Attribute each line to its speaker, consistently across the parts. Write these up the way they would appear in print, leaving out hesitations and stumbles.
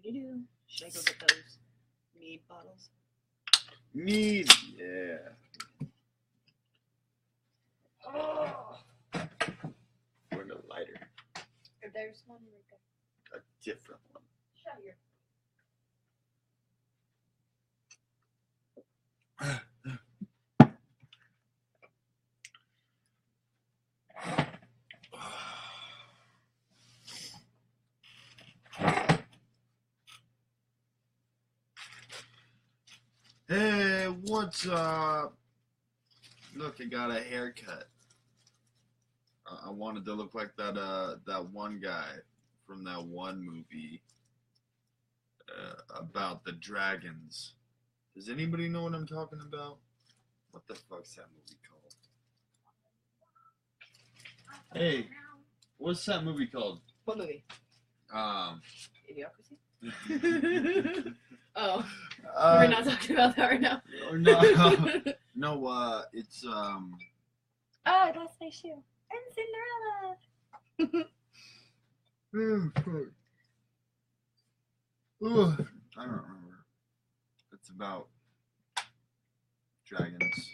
Speaker 1: Do-do-do. Should I go get those mead bottles?
Speaker 2: Mead, yeah.
Speaker 1: Oh!
Speaker 2: Or the lighter.
Speaker 1: There's one right there.
Speaker 2: A different one.
Speaker 1: Shut your...
Speaker 2: Hey, what's up? Look, I got a haircut. I wanted to look like that one guy from that one movie about the dragons. Does anybody know what I'm talking about? What the fuck's that movie called? Hey, what's that movie called?
Speaker 1: What movie? Idiocracy? Oh, we're not talking about that right now.
Speaker 2: No, no, it's
Speaker 1: Oh, I lost my shoe. I'm Cinderella.
Speaker 2: Ugh, I don't remember. It's about dragons,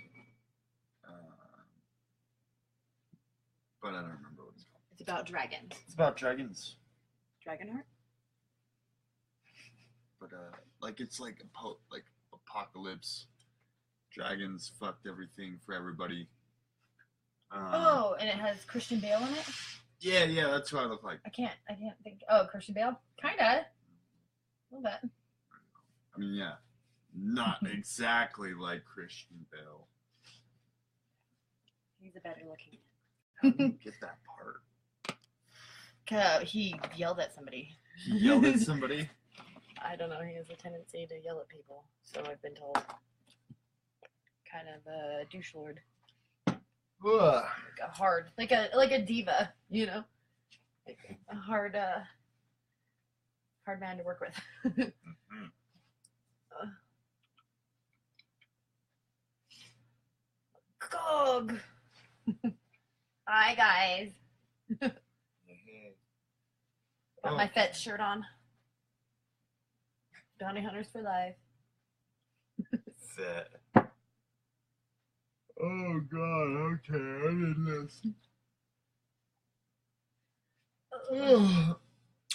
Speaker 2: but I don't remember what it's called.
Speaker 1: It's about dragons.
Speaker 2: It's about dragons.
Speaker 1: Dragonheart?
Speaker 2: But like it's like like apocalypse. Dragons fucked everything for everybody.
Speaker 1: Oh, and it has Christian Bale in it?
Speaker 2: Yeah, that's what I look like.
Speaker 1: I can't think. Oh, Christian Bale? Kinda. A little bit.
Speaker 2: I mean, yeah. Not exactly like Christian Bale.
Speaker 1: He's a better looking.
Speaker 2: How do you get that part?
Speaker 1: He yelled at somebody.
Speaker 2: He yelled at somebody?
Speaker 1: I don't know. He has a tendency to yell at people, so I've been told. Kind of a douche lord.
Speaker 2: Ugh.
Speaker 1: Like a hard, like a diva, you know, like a hard man to work with.
Speaker 2: Mm-hmm.
Speaker 1: Gog. Hi guys. Got my Fetch shirt on. Bounty Hunters for life.
Speaker 2: Fet. Oh god, okay, I didn't listen.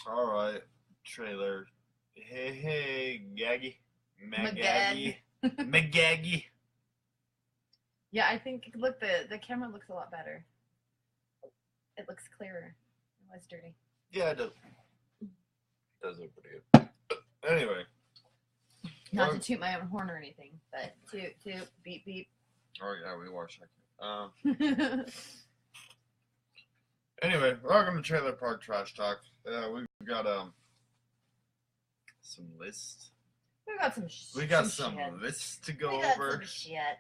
Speaker 2: Alright, trailer. Hey, Gaggy. Magaggy. Magaggy.
Speaker 1: Yeah, I think, look, the camera looks a lot better. It looks clearer. It was dirty.
Speaker 2: Yeah, it does. It does look pretty good. Anyway.
Speaker 1: Not to toot my own horn or anything, but toot, beep, beep.
Speaker 2: Oh yeah, we watched that. Anyway, welcome to Trailer Park Trashtalk. We've got some lists.
Speaker 1: We got some
Speaker 2: lists to go
Speaker 1: we got
Speaker 2: over.
Speaker 1: Some shit.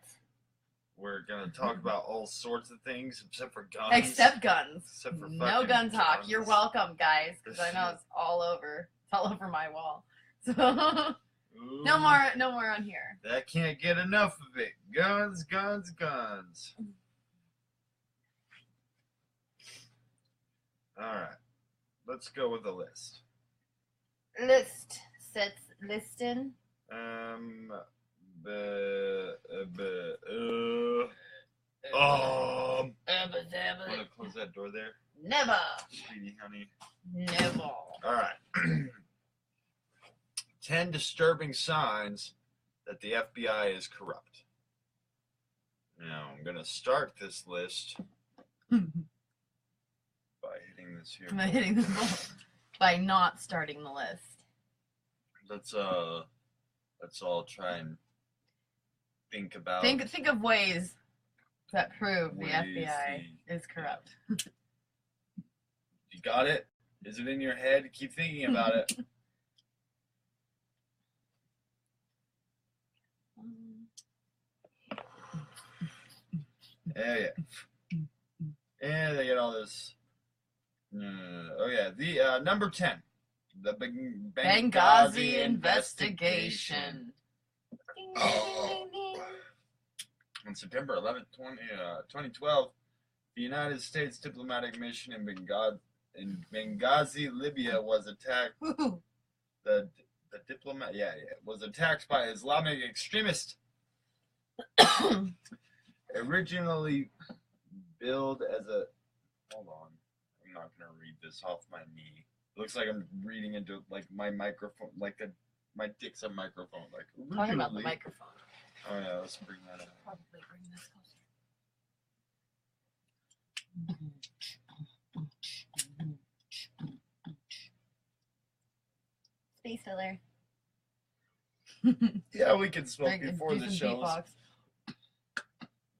Speaker 2: We're gonna talk about all sorts of things except for guns.
Speaker 1: Except guns.
Speaker 2: Except for
Speaker 1: no gun talk.
Speaker 2: guns.
Speaker 1: You're welcome, guys, because I know it's all over. It's all over my wall. So
Speaker 2: Ooh,
Speaker 1: no more on here.
Speaker 2: That can't get enough of it. Guns, guns, guns. Alright. Let's go with the list.
Speaker 1: Listing.
Speaker 2: I'm gonna close that door there.
Speaker 1: Never.
Speaker 2: Sweetie honey.
Speaker 1: Never.
Speaker 2: Alright. 10 disturbing signs that the FBI is corrupt. Now, I'm going to start this list by hitting this here.
Speaker 1: By hitting the ball. By not starting the list.
Speaker 2: Let's all try and think about...
Speaker 1: Think of ways that prove the FBI is corrupt.
Speaker 2: You got it? Is it in your head? Keep thinking about it. Yeah. And they get all this. The number 10. The
Speaker 1: Benghazi investigation.
Speaker 2: On September 11th, 2012, the United States diplomatic mission in Benghazi, Libya was attacked. the diplomat, was attacked by Islamic extremists. Originally billed as a, hold on, I'm not gonna read this off my knee. It looks like I'm reading into like my microphone, like my dick's a microphone. Like
Speaker 1: Talking about the microphone.
Speaker 2: Oh yeah, let's bring that up.
Speaker 1: Probably bring this closer. Space filler.
Speaker 2: Yeah, we can smoke before the shows.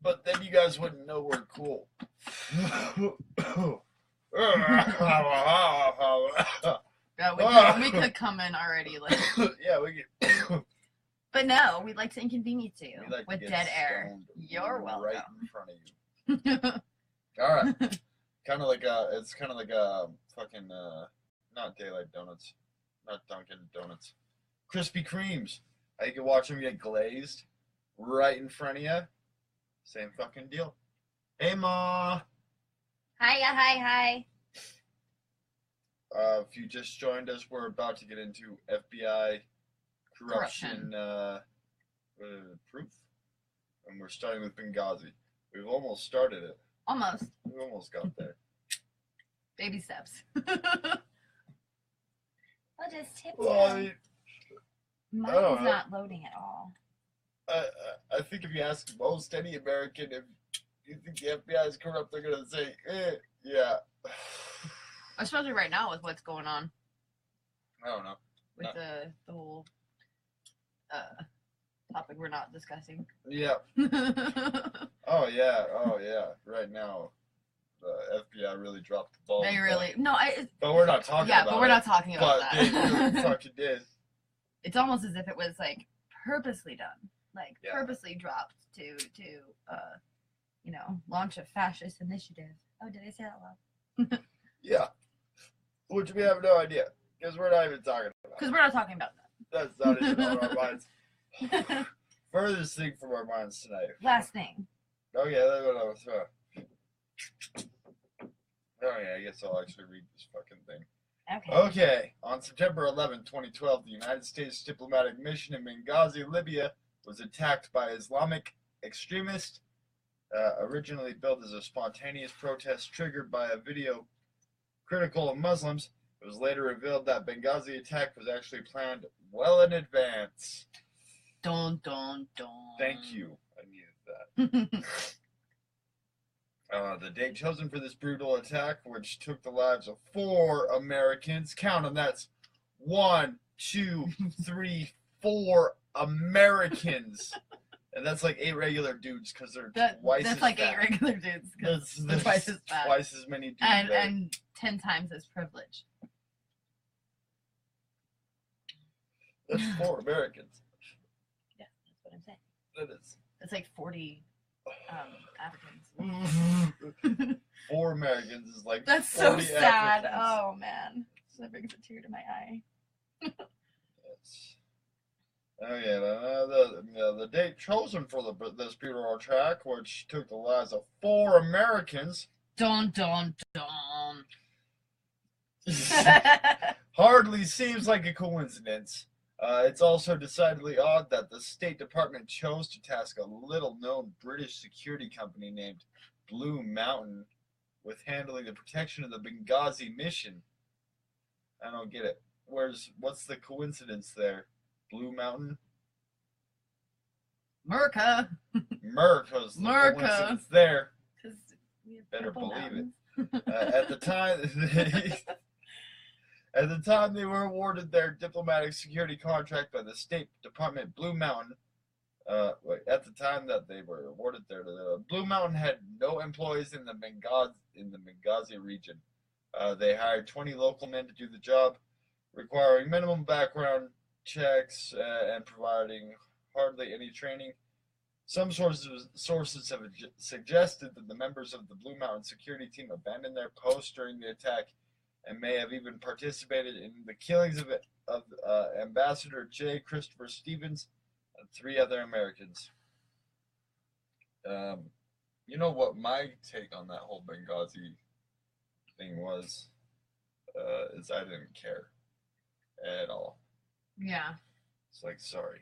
Speaker 2: But then you guys wouldn't know we're cool.
Speaker 1: Yeah, we could come in already. Like,
Speaker 2: yeah, we could.
Speaker 1: But no, we'd like to inconvenience you
Speaker 2: like
Speaker 1: with dead air. You're welcome.
Speaker 2: Right in front of you. All right. It's kind of like a fucking, not Daylight Donuts, not Dunkin' Donuts, Krispy Kremes. You can watch them get glazed right in front of you. Same fucking deal. Hey, Ma.
Speaker 1: Hi.
Speaker 2: If you just joined us, we're about to get into FBI corruption proof, and we're starting with Benghazi. We've almost started it.
Speaker 1: Almost.
Speaker 2: We almost got there.
Speaker 1: Baby steps. I'll just tip Mine's not loading at all.
Speaker 2: I think if you ask most any American if you think the FBI is corrupt, they're gonna say, yeah.
Speaker 1: Especially right now with what's going on.
Speaker 2: I don't know.
Speaker 1: With the whole topic we're not discussing.
Speaker 2: Yeah. Oh yeah. Right now, the FBI really dropped the ball.
Speaker 1: They really
Speaker 2: But we're not talking.
Speaker 1: Yeah, but we're not talking about that.
Speaker 2: They really fucking did.
Speaker 1: It's almost as if it was like purposely done, purposely dropped to launch a fascist initiative. Oh, did I say that loud?
Speaker 2: Yeah. Which we have no idea because we're not even talking about.
Speaker 1: Because we're not talking about that.
Speaker 2: That's not even on our minds. Furthest thing from our minds tonight.
Speaker 1: Last thing.
Speaker 2: Oh yeah, that's what I was. Oh yeah, I guess I'll actually read this fucking thing. Okay. On September 11, 2012, the United States diplomatic mission in Benghazi, Libya, was attacked by Islamic extremists. Originally billed as a spontaneous protest triggered by a video critical of Muslims, it was later revealed that Benghazi attack was actually planned well in advance.
Speaker 1: Dun, dun, dun.
Speaker 2: Thank you. I needed that. The date chosen for this brutal attack, which took the lives of 4 Americans, count them, that's 1, 2, 3, 4 Americans. And that's like 8 regular dudes because they're twice as
Speaker 1: That's like
Speaker 2: fat.
Speaker 1: 8 regular dudes because they're twice as fat.
Speaker 2: Twice as many dudes.
Speaker 1: And 10 times as privileged.
Speaker 2: That's 4 Americans.
Speaker 1: Yeah, that's what I'm saying.
Speaker 2: That is.
Speaker 1: That's like 40 Africans.
Speaker 2: 4 Americans is like
Speaker 1: that's so sad.
Speaker 2: Africans.
Speaker 1: Oh man, that brings a tear to my eye.
Speaker 2: Oh yeah, the date chosen for this brutal attack, which took the lives of 4 Americans.
Speaker 1: Dun dun dun.
Speaker 2: Hardly seems like a coincidence. It's also decidedly odd that the State Department chose to task a little-known British security company named Blue Mountain with handling the protection of the Benghazi mission. I don't get it. What's the coincidence there? Blue Mountain?
Speaker 1: Merca.
Speaker 2: Merca's the coincidence there. Better believe it. At the time they were awarded their diplomatic security contract by the State Department, Blue Mountain. At the time that they were awarded Blue Mountain had no employees in the Benghazi region. They hired 20 local men to do the job, requiring minimum background checks and providing hardly any training. Some sources have suggested that the members of the Blue Mountain security team abandoned their posts during the attack and may have even participated in the killings of Ambassador J. Christopher Stevens and 3 other Americans. You know what my take on that whole Benghazi thing was? Is I didn't care at all.
Speaker 1: Yeah.
Speaker 2: It's like, sorry,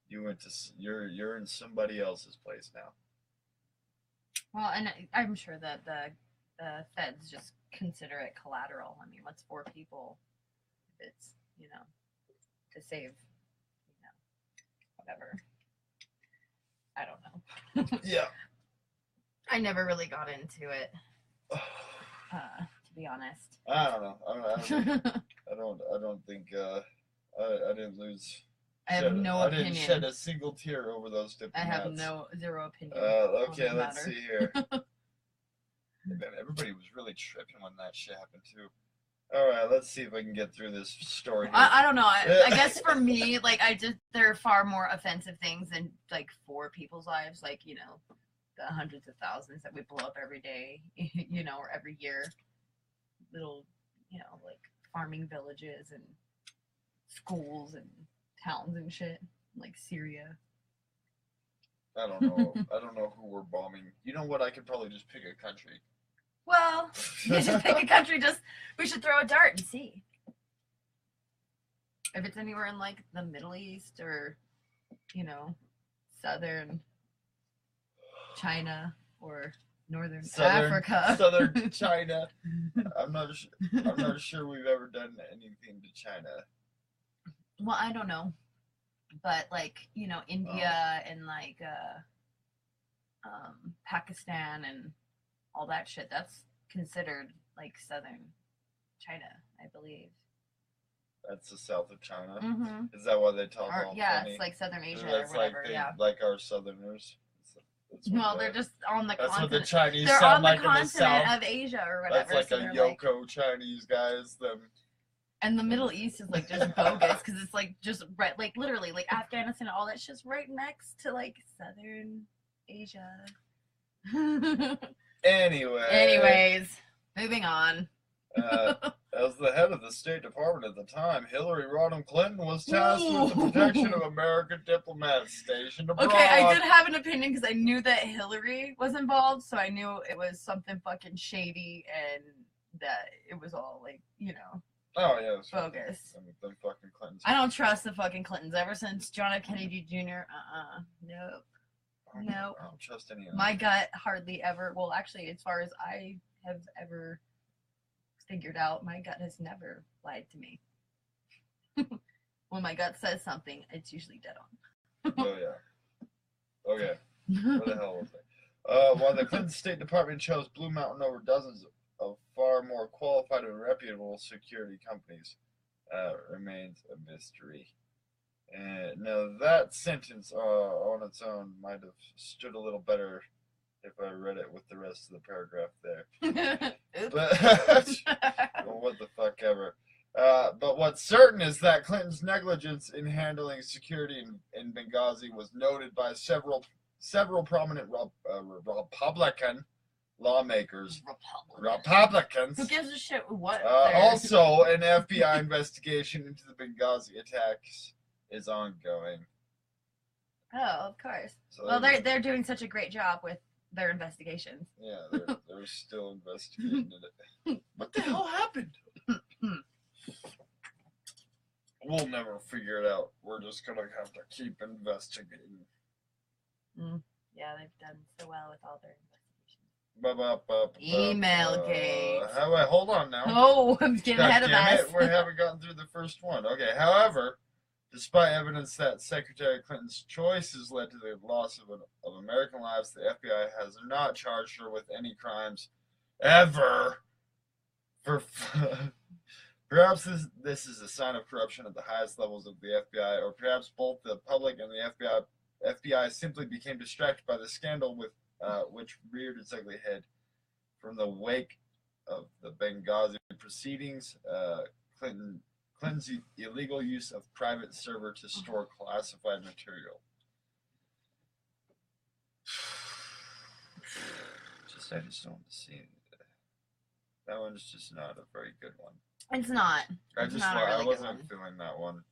Speaker 2: you went to you're in somebody else's place now.
Speaker 1: Well, and I'm sure that the feds just consider it collateral. I mean, what's 4 people if it's, to save, whatever. I don't know.
Speaker 2: Yeah.
Speaker 1: I never really got into it, to be honest.
Speaker 2: I don't know. I don't think I didn't lose.
Speaker 1: I have no
Speaker 2: I
Speaker 1: opinion.
Speaker 2: didn't shed a single tear over those diplomats.
Speaker 1: I have zero opinion.
Speaker 2: Okay, let's see here. Man, everybody was really tripping when that shit happened too. All right, let's see if I can get through this story.
Speaker 1: I don't know. I guess for me, like, there are far more offensive things than like 4 people's lives. Like, the hundreds of thousands that we blow up every day, or every year. Little, like farming villages and schools and towns and shit, like Syria.
Speaker 2: I don't know. I don't know who we're bombing. You know what? I could probably just pick a country.
Speaker 1: Well, you should pick a country. We should throw a dart and see if it's anywhere in like the Middle East or, southern China or northern Africa.
Speaker 2: Southern China. I'm not sure we've ever done anything to China.
Speaker 1: Well, I don't know, but like India and like Pakistan and all that shit, that's considered like southern China, I believe.
Speaker 2: That's the south of China.
Speaker 1: Mm-hmm.
Speaker 2: Is that why they talk all funny?
Speaker 1: It's like southern Asia
Speaker 2: That's
Speaker 1: or whatever.
Speaker 2: like like our southerners.
Speaker 1: They're just on the
Speaker 2: that's
Speaker 1: continent.
Speaker 2: What the Chinese
Speaker 1: they're
Speaker 2: sound
Speaker 1: on the
Speaker 2: like
Speaker 1: continent
Speaker 2: in the south.
Speaker 1: of Asia or whatever.
Speaker 2: That's like
Speaker 1: so
Speaker 2: a Yoko Chinese guys. Them.
Speaker 1: And the Middle East is like just bogus because it's like just right, like literally like Afghanistan, all that shit's right next to like southern Asia. Anyways, moving on.
Speaker 2: As the head of the State Department at the time, Hillary Rodham Clinton was tasked with the protection of American diplomats stationed abroad.
Speaker 1: Okay, I did have an opinion because I knew that Hillary was involved, so I knew it was something fucking shady and that it was all like,
Speaker 2: oh yeah,
Speaker 1: bogus.
Speaker 2: The fucking Clintons.
Speaker 1: I don't trust the fucking Clintons ever since John F. Kennedy Jr. Nope. Nope.
Speaker 2: I don't trust any of them.
Speaker 1: My gut hardly ever. Well, actually, as far as I have ever figured out, my gut has never lied to me. When my gut says something, it's usually dead on.
Speaker 2: Oh yeah. Okay. Where the hell was I? While the Clinton State Department chose Blue Mountain over dozens of far more qualified and reputable security companies, remains a mystery. Now that sentence on its own might have stood a little better if I read it with the rest of the paragraph there. But well, what the fuck ever. But what's certain is that Clinton's negligence in handling security in Benghazi was noted by several prominent Republican lawmakers. Republicans.
Speaker 1: Who gives a shit what?
Speaker 2: Also, an FBI investigation into the Benghazi attacks is ongoing.
Speaker 1: Oh, of course.
Speaker 2: So
Speaker 1: well, they're doing such a great job with their investigations.
Speaker 2: Yeah, they're still investigating it. What the hell happened? We'll never figure it out. We're just gonna have to keep investigating.
Speaker 1: Yeah, they've done so well with all their investigations.
Speaker 2: Email
Speaker 1: gate.
Speaker 2: Wait, hold on now.
Speaker 1: Oh, I'm getting ahead of us.
Speaker 2: We haven't gotten through the first one. Okay, however, despite evidence that Secretary Clinton's choices led to the loss of American lives, the FBI has not charged her with any crimes ever. Perhaps this is a sign of corruption at the highest levels of the FBI, or perhaps both the public and the FBI simply became distracted by the scandal which reared its ugly head. From the wake of the Benghazi proceedings, Clinton's illegal use of private server to store classified material. I just don't see it. That one's just not a very good one.
Speaker 1: It's not.
Speaker 2: I wasn't feeling that one.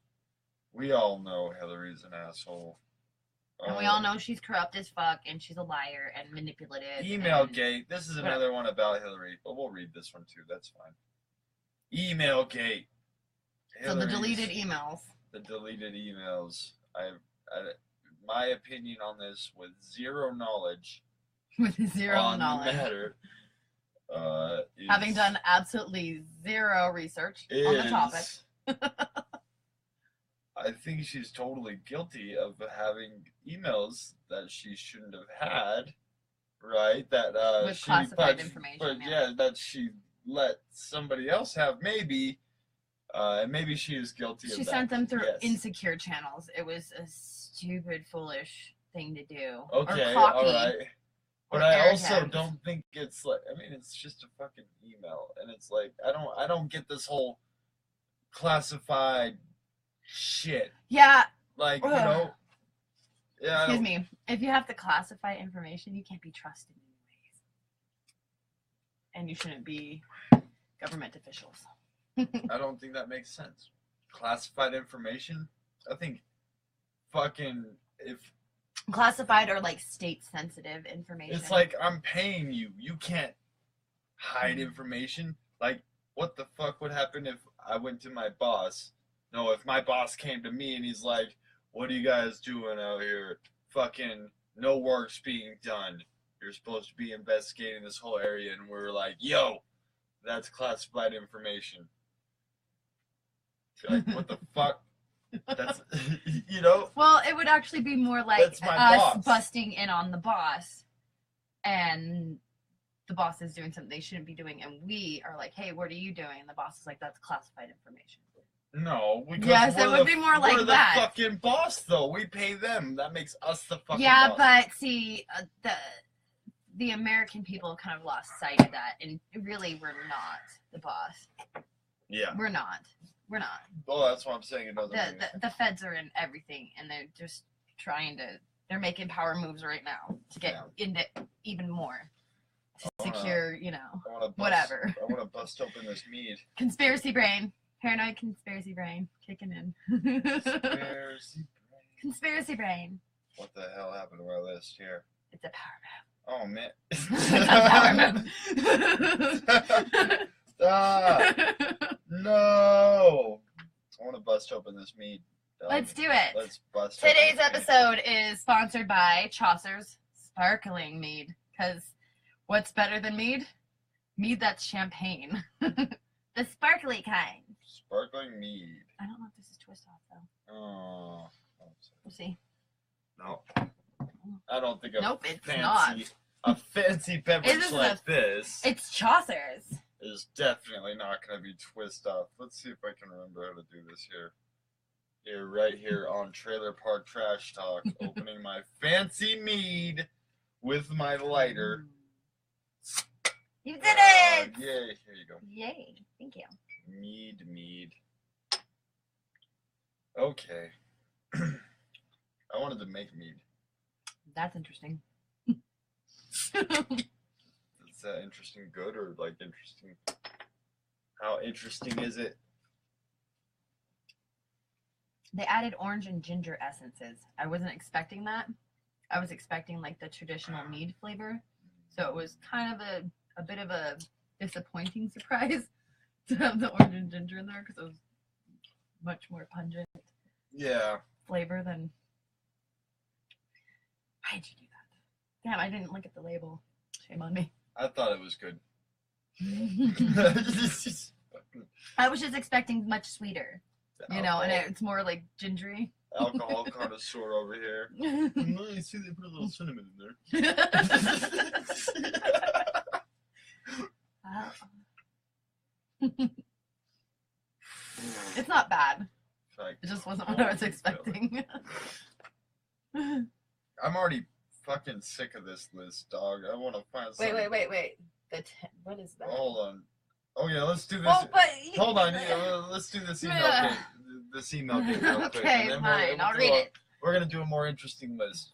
Speaker 2: We all know Hillary's an asshole.
Speaker 1: And we all know she's corrupt as fuck, and she's a liar and manipulative.
Speaker 2: Email gate. This is another one about Hillary, but we'll read this one too. That's fine. Email gate.
Speaker 1: So the deleted emails.
Speaker 2: the deleted emails. My opinion on this with zero knowledge
Speaker 1: With zero
Speaker 2: on
Speaker 1: knowledge.
Speaker 2: the matter.
Speaker 1: Having done absolutely zero research on the topic.
Speaker 2: I think she's totally guilty of having emails that she shouldn't have had, right? That
Speaker 1: with classified information.
Speaker 2: But yeah, that she let somebody else have, maybe. And maybe she is guilty of that.
Speaker 1: She sent them through insecure channels. It was a stupid, foolish thing to do.
Speaker 2: Okay,
Speaker 1: or cocky,
Speaker 2: all right. But I also don't think it's like, I mean, it's just a fucking email, and it's like I don't get this whole classified shit.
Speaker 1: Yeah.
Speaker 2: Like, you know. Yeah.
Speaker 1: Excuse me. If you have to classify information, you can't be trusted anyways. And you shouldn't be government officials.
Speaker 2: I don't think that makes sense. Classified information? I think fucking if
Speaker 1: classified or like state sensitive information.
Speaker 2: It's like I'm paying you. You can't hide information. Like, what the fuck would happen if I went to my boss? No, if my boss came to me and he's like, "What are you guys doing out here? Fucking no work's being done. You're supposed to be investigating this whole area," and we're like, "Yo, that's classified information." Like, what the fuck? That's, you know?
Speaker 1: Well, it would actually be more like us
Speaker 2: boss.
Speaker 1: busting in on the boss, and the boss is doing something they shouldn't be doing, and we are like, "Hey, what are you doing?" And the boss is like, "That's classified information."
Speaker 2: No, because
Speaker 1: yes, it would be more like that.
Speaker 2: We're the fucking boss, though. We pay them. That makes us the fucking boss.
Speaker 1: Yeah, but see, the American people kind of lost sight of that, and really, we're not the boss.
Speaker 2: Yeah,
Speaker 1: we're not. We're not.
Speaker 2: Well, that's what I'm saying. It doesn't.
Speaker 1: The feds are in everything, and they're just trying to. They're making power moves right now to get into even more. To secure, you know, whatever.
Speaker 2: I want to bust open this mead.
Speaker 1: Conspiracy brain. Paranoid conspiracy brain kicking in. Conspiracy brain.
Speaker 2: What the hell happened to our list here?
Speaker 1: It's a power move.
Speaker 2: Oh, man.
Speaker 1: It's a power move.
Speaker 2: Stop. No. I want to bust open this mead.
Speaker 1: Let's do it.
Speaker 2: Let's bust
Speaker 1: Today's episode is sponsored by Chaucer's Sparkling Mead. Because what's better than mead? Mead that's champagne. The sparkly kind.
Speaker 2: Sparkling mead.
Speaker 1: I don't know if this is twist off though.
Speaker 2: Oh.
Speaker 1: We'll see.
Speaker 2: No. I don't think
Speaker 1: it's not.
Speaker 2: A fancy beverage like this.
Speaker 1: It's Chaucer's.
Speaker 2: Is definitely not going to be twist off. Let's see if I can remember how to do this here. Here, right here on Trailer Park Trash Talk, opening my fancy mead with my lighter.
Speaker 1: You did it!
Speaker 2: Yay, here you go.
Speaker 1: Yay, thank you.
Speaker 2: Mead. Okay. I wanted to make mead.
Speaker 1: That's interesting.
Speaker 2: Is that interesting good or like interesting? How interesting is it?
Speaker 1: They added orange and ginger essences. I wasn't expecting that. I was expecting like the traditional mead flavor. So it was kind of a bit of a disappointing surprise to have the orange and ginger in there because it was much more pungent flavor than. Why did you do that? Damn, I didn't look at the label. Shame on me.
Speaker 2: I thought it was good.
Speaker 1: I was just expecting much sweeter, you know, and it's more like gingery.
Speaker 2: Alcohol connoisseur over here. You see, they put a little cinnamon in there.
Speaker 1: It's not bad.
Speaker 2: Like,
Speaker 1: it just wasn't what I was expecting.
Speaker 2: I'm already fucking sick of this list, dog. I want to find something.
Speaker 1: Wait. What is that?
Speaker 2: Hold on. Oh yeah, let's do this.
Speaker 1: Oh, but
Speaker 2: hold on. Let's do this email game. This email game real quick.
Speaker 1: Okay, fine. I'll read it.
Speaker 2: We're gonna do a more interesting list.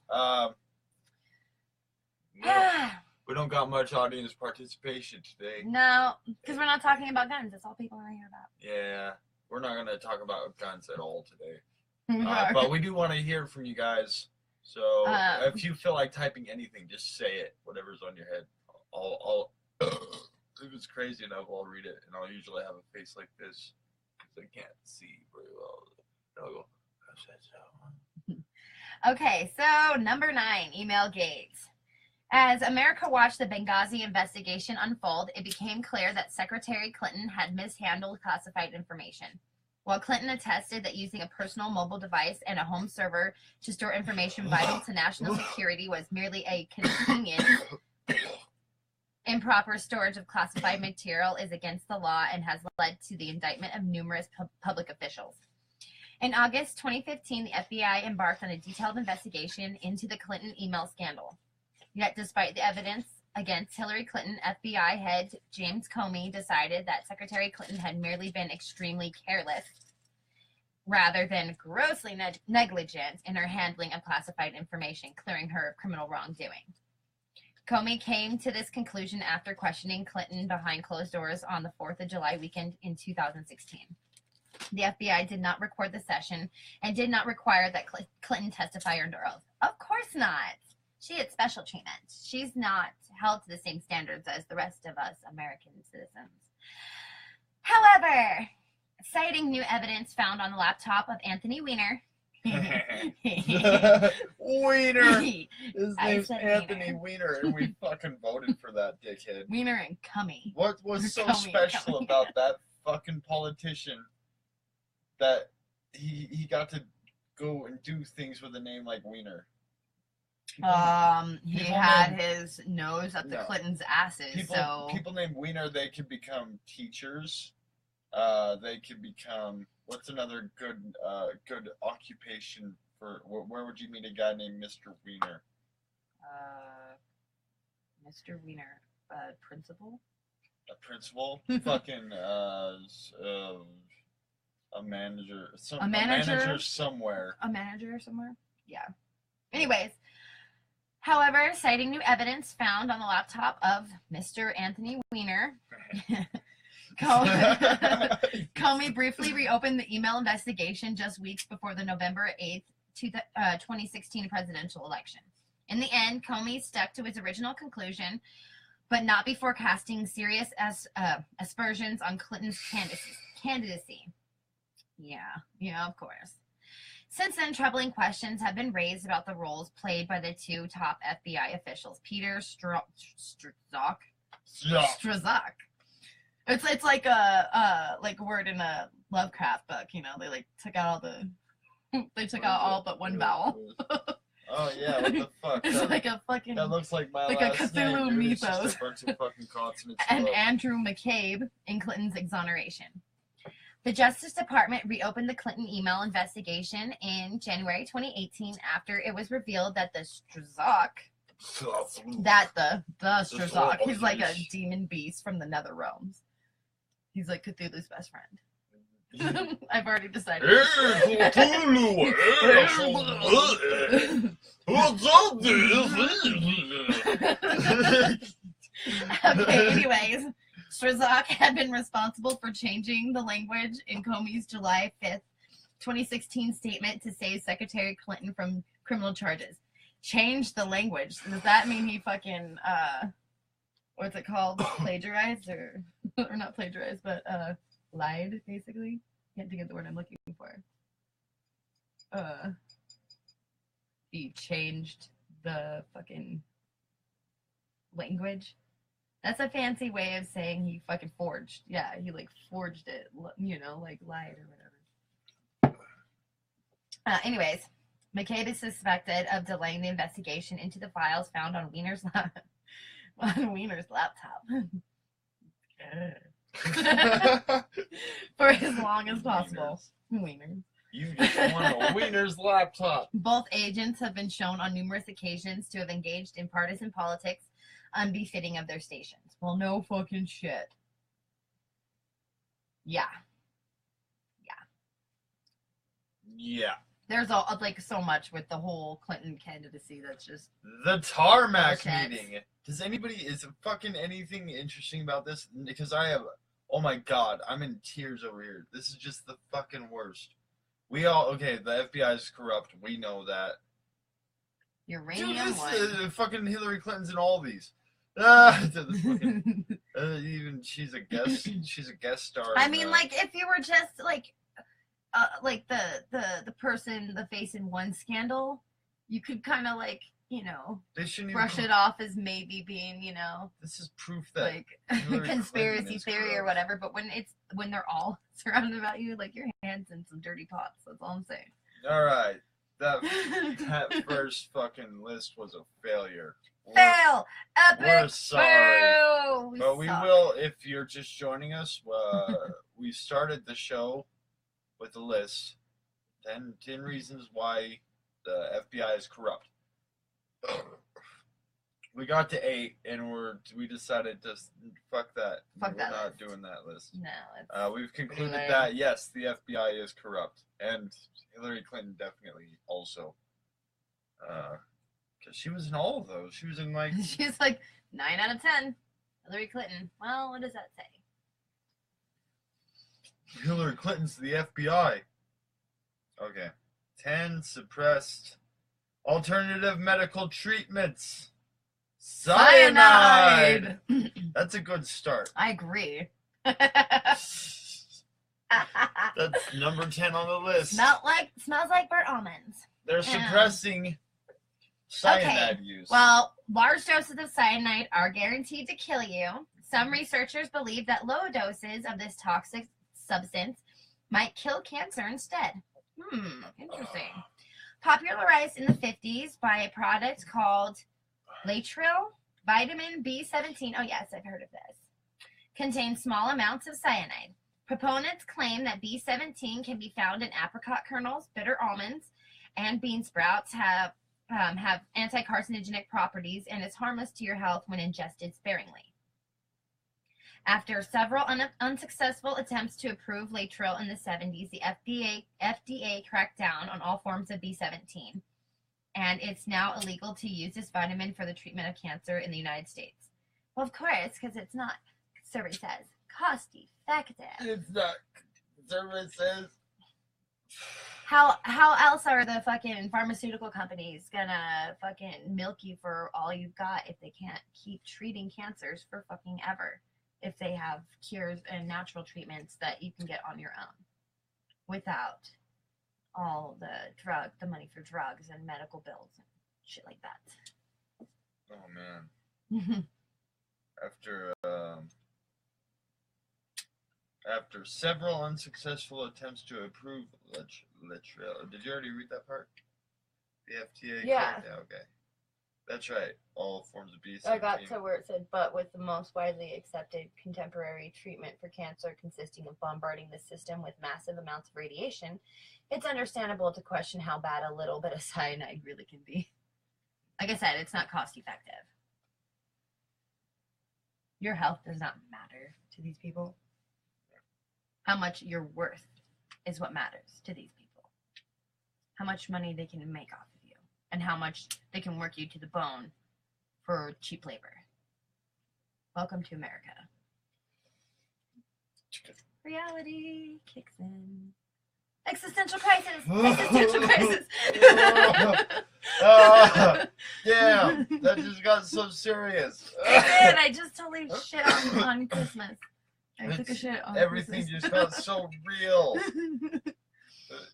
Speaker 2: We don't got much audience participation today.
Speaker 1: No, because we're not talking about guns. That's all people want to hear about.
Speaker 2: Yeah, we're not gonna talk about guns at all today. But we do want to hear from you guys. So if you feel like typing anything, just say it. Whatever's on your head. I'll if it's crazy enough, I'll read it, and I'll usually have a face like this because I can't see very well. And I'll go,
Speaker 1: Okay, so number 9, email gates. As America watched the Benghazi investigation unfold, it became clear that Secretary Clinton had mishandled classified information. While Clinton attested that using a personal mobile device and a home server to store information vital to national security was merely a convenience, improper storage of classified material is against the law and has led to the indictment of numerous public officials. In August 2015, the FBI embarked on a detailed investigation into the Clinton email scandal. Yet, despite the evidence against Hillary Clinton, FBI head James Comey decided that Secretary Clinton had merely been extremely careless rather than grossly negligent in her handling of classified information, clearing her of criminal wrongdoing. Comey came to this conclusion after questioning Clinton behind closed doors on the 4th of July weekend in 2016. The FBI did not record the session and did not require that Clinton testify under oath. Of course not. She had special treatment. She's not held to the same standards as the rest of us American citizens. However, citing new evidence found on the laptop of Anthony Weiner.
Speaker 2: Weiner! His name's Anthony
Speaker 1: Weiner.
Speaker 2: Weiner, and we fucking voted for that dickhead.
Speaker 1: Weiner and Comey.
Speaker 2: What was so
Speaker 1: Comey,
Speaker 2: special
Speaker 1: Comey.
Speaker 2: about that fucking politician that he got to go and do things with a name like Weiner?
Speaker 1: He
Speaker 2: People
Speaker 1: had
Speaker 2: named-
Speaker 1: his nose up the
Speaker 2: No.
Speaker 1: Clintons' asses,
Speaker 2: People named Weiner, they could become teachers. They could become, what's another good occupation for, where would you meet a guy named Mr. Weiner?
Speaker 1: Mr. Weiner, principal?
Speaker 2: A principal? Fucking, a manager.
Speaker 1: A manager?
Speaker 2: A manager somewhere.
Speaker 1: A manager somewhere? Yeah. Anyways, however, citing new evidence found on the laptop of Mr. Anthony Weiner, Comey briefly reopened the email investigation just weeks before the November 8th, 2016 presidential election. In the end, Comey stuck to his original conclusion, but not before casting serious aspersions on Clinton's candidacy. Yeah, of course. Since then, troubling questions have been raised about the roles played by the two top FBI officials, Peter Strzok. It's like a word in a Lovecraft book. You know, they took out all but one vowel.
Speaker 2: Oh yeah, what the fuck?
Speaker 1: It's like a fucking.
Speaker 2: That looks like my
Speaker 1: like a
Speaker 2: last
Speaker 1: Cthulhu
Speaker 2: name, dude. It's
Speaker 1: mythos.
Speaker 2: just a bunch of fucking consonants.
Speaker 1: And Andrew McCabe in Clinton's exoneration. The Justice Department reopened the Clinton email investigation in January 2018 after it was revealed that the Strzok, he's like a demon beast from the nether realms. He's like Cthulhu's best friend. I've already decided. Okay, anyways. Strzok had been responsible for changing the language in Comey's July 5th, 2016 statement to save Secretary Clinton from criminal charges. Change the language. Does that mean he fucking, what's it called? Plagiarized or not plagiarized, but lied, basically? Can't think of the word I'm looking for. He changed the fucking language. That's a fancy way of saying he fucking forged. Yeah, he forged it, lied or whatever. Anyways, McCabe is suspected of delaying the investigation into the files found on Weiner's laptop for as long as possible. Wieners.
Speaker 2: You just want a Weiner's laptop.
Speaker 1: Both agents have been shown on numerous occasions to have engaged in partisan politics unbefitting of their stations. Well, no fucking shit. Yeah. There's so much with the whole Clinton candidacy that's just
Speaker 2: the tarmac
Speaker 1: bullshit.
Speaker 2: meeting. Is fucking anything interesting about this? Because oh my god, I'm in tears over here. This is just the fucking worst. The FBI is corrupt. We know that.
Speaker 1: Uranium one.
Speaker 2: Fucking Hillary Clinton's in all these. Even she's a guest star.
Speaker 1: I mean, if you were just like the person, the face in one scandal, you could kind of like, you know,
Speaker 2: They shouldn't
Speaker 1: brush
Speaker 2: even
Speaker 1: it off as maybe being, you know,
Speaker 2: This is proof that
Speaker 1: like
Speaker 2: Hillary
Speaker 1: conspiracy
Speaker 2: Clinton is
Speaker 1: theory or
Speaker 2: corrupt.
Speaker 1: whatever. But when they're all surrounded about you, like your hands in some dirty pots. That's all I'm saying.
Speaker 2: All right, that first fucking list was a failure.
Speaker 1: Fail! Epic!
Speaker 2: We're sorry.
Speaker 1: Boo!
Speaker 2: But we
Speaker 1: suck.
Speaker 2: will, if you're just joining us, we started the show with a list. 10 reasons why the FBI is corrupt. We got to 8, and we decided to fuck that.
Speaker 1: Fuck that
Speaker 2: We're not
Speaker 1: list.
Speaker 2: doing that list.
Speaker 1: No,
Speaker 2: We've concluded
Speaker 1: lame.
Speaker 2: that, yes, the FBI is corrupt. And Hillary Clinton definitely also. Because she was in all of those. She was in like...
Speaker 1: She's like 9 out of 10. Hillary Clinton. Well, what does that say?
Speaker 2: Hillary Clinton's the FBI. Okay. 10 suppressed alternative medical treatments. Cyanide! That's a good start.
Speaker 1: I agree.
Speaker 2: That's number 10 on the list.
Speaker 1: Smells like burnt almonds.
Speaker 2: They're suppressing cyanide use.
Speaker 1: Well, large doses of cyanide are guaranteed to kill you. Some researchers believe that low doses of this toxic substance might kill cancer instead. Interesting. Popularized in the 50s by a product called Latril, vitamin B17, oh yes, I've heard of this, contains small amounts of cyanide. Proponents claim that B17 can be found in apricot kernels, bitter almonds, and bean sprouts have anti-carcinogenic properties and is harmless to your health when ingested sparingly. After several unsuccessful attempts to approve Latril in the 70s, the FDA cracked down on all forms of B17, and it's now illegal to use this vitamin for the treatment of cancer in the United States. Well, of course, because it's not, survey says, cost effective.
Speaker 2: It's not, survey says.
Speaker 1: How else are the fucking pharmaceutical companies gonna fucking milk you for all you've got if they can't keep treating cancers for fucking ever? If they have cures and natural treatments that you can get on your own without all the money for drugs and medical bills and shit like that.
Speaker 2: Oh man. After several unsuccessful attempts to approve Latril. Did you already read that part? The FDA?
Speaker 1: Yeah.
Speaker 2: Yeah, okay. That's right. All forms of B17.
Speaker 1: I got to where it said, but with the most widely accepted contemporary treatment for cancer consisting of bombarding the system with massive amounts of radiation, it's understandable to question how bad a little bit of cyanide really can be. Like I said, it's not cost effective. Your health does not matter to these people. How much you're worth is what matters to these people. How much money they can make off of you, and how much they can work you to the bone for cheap labor. Welcome to America. Reality kicks in. Existential crisis! Existential crisis!
Speaker 2: Yeah, that just got so serious.
Speaker 1: It did. I just totally shit on Christmas. I took a shit on
Speaker 2: Everything
Speaker 1: Christmas.
Speaker 2: just got so real.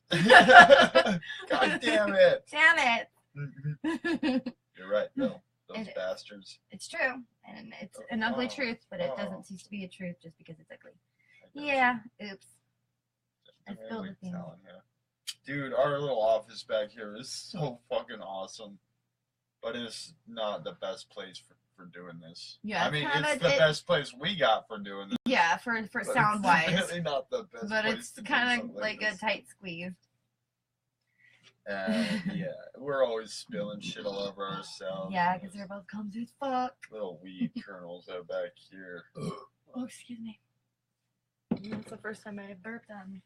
Speaker 2: God damn it.
Speaker 1: Damn it.
Speaker 2: You're right, though. Those
Speaker 1: It-
Speaker 2: bastards.
Speaker 1: It's true. And it's an ugly truth, but it doesn't cease to be a truth just because it's ugly. Yeah. Oops. I spilled the thing.
Speaker 2: Dude, our little office back here is so fucking awesome. But it's not the best place for doing this.
Speaker 1: Yeah,
Speaker 2: I mean,
Speaker 1: kinda-
Speaker 2: it's the best place we got for doing this.
Speaker 1: Yeah, for
Speaker 2: but
Speaker 1: sound wise.
Speaker 2: It's really not the best
Speaker 1: But
Speaker 2: place
Speaker 1: it's
Speaker 2: to do
Speaker 1: kind of
Speaker 2: something
Speaker 1: like a
Speaker 2: this.
Speaker 1: tight squeeze.
Speaker 2: Yeah, we're always spilling shit all over ourselves.
Speaker 1: Yeah, because they're both clumsy as fuck.
Speaker 2: Little weed kernels out back here.
Speaker 1: Oh, excuse me. It's the first time I burped on.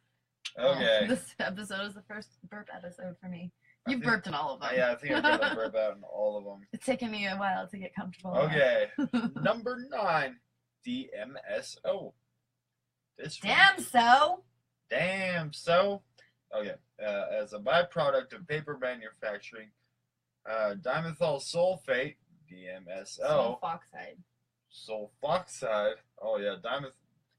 Speaker 2: Okay.
Speaker 1: This episode is the first burp episode for me.
Speaker 2: I
Speaker 1: You've
Speaker 2: think-
Speaker 1: burped in all of them.
Speaker 2: Yeah, I think I've got a burp out in all of them.
Speaker 1: It's taken me a while to get comfortable.
Speaker 2: Okay. Number 9, DMSO. This one.
Speaker 1: Damn so.
Speaker 2: Damn so. Okay. As a byproduct of paper manufacturing, dimethyl sulfate, DMSO,
Speaker 1: Sulfoxide.
Speaker 2: sulfoxide. Oh yeah,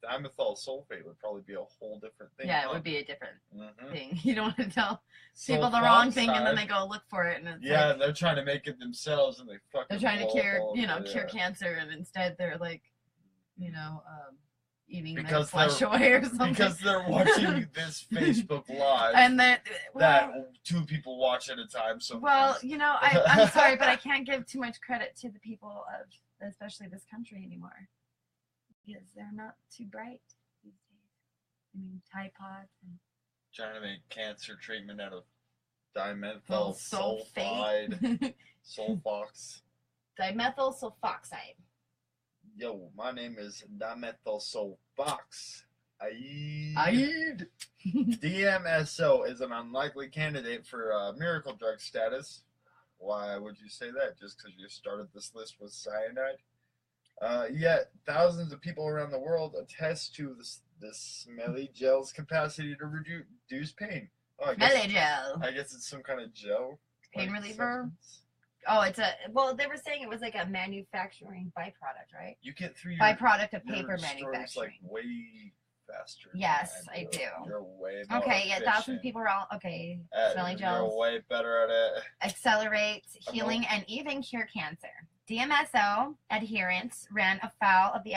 Speaker 2: dimethyl sulfate would probably be a whole different thing.
Speaker 1: Yeah, it would be a different
Speaker 2: Mm-hmm.
Speaker 1: thing. You don't want to tell people the wrong thing, and then they go look for it, and it's
Speaker 2: and they're trying to make it themselves, and they fucking.
Speaker 1: They're trying to cure cancer, and instead they're like, eating their flesh away or something.
Speaker 2: Because they're watching this Facebook Live,
Speaker 1: and
Speaker 2: that two people watch at a time. So
Speaker 1: I'm sorry, but I can't give too much credit to the people of, especially this country anymore, because they're not too bright these days. I mean, Tide Pods and
Speaker 2: trying to make cancer treatment out of dimethyl
Speaker 1: sulfate,
Speaker 2: sulfox,
Speaker 1: dimethyl sulfoxide.
Speaker 2: Yo, my name is dimethyl sulfoxide. DMSO is an unlikely candidate for miracle drug status. Why would you say that? Just because you started this list with cyanide? Yet, thousands of people around the world attest to this smelly gel's capacity to reduce pain. Oh,
Speaker 1: smelly gel.
Speaker 2: I guess it's some kind of gel.
Speaker 1: Pain reliever?
Speaker 2: Substance.
Speaker 1: Oh, they were saying it was like a manufacturing byproduct, right?
Speaker 2: You get through your
Speaker 1: byproduct of paper
Speaker 2: stories,
Speaker 1: manufacturing.
Speaker 2: like way faster.
Speaker 1: Yes, I do.
Speaker 2: You're way more
Speaker 1: okay, yeah,
Speaker 2: efficient.
Speaker 1: 1,000 people are all okay. Smelly gels.
Speaker 2: You're way better at it.
Speaker 1: Accelerates healing and even cure cancer. DMSO adherents ran afoul of the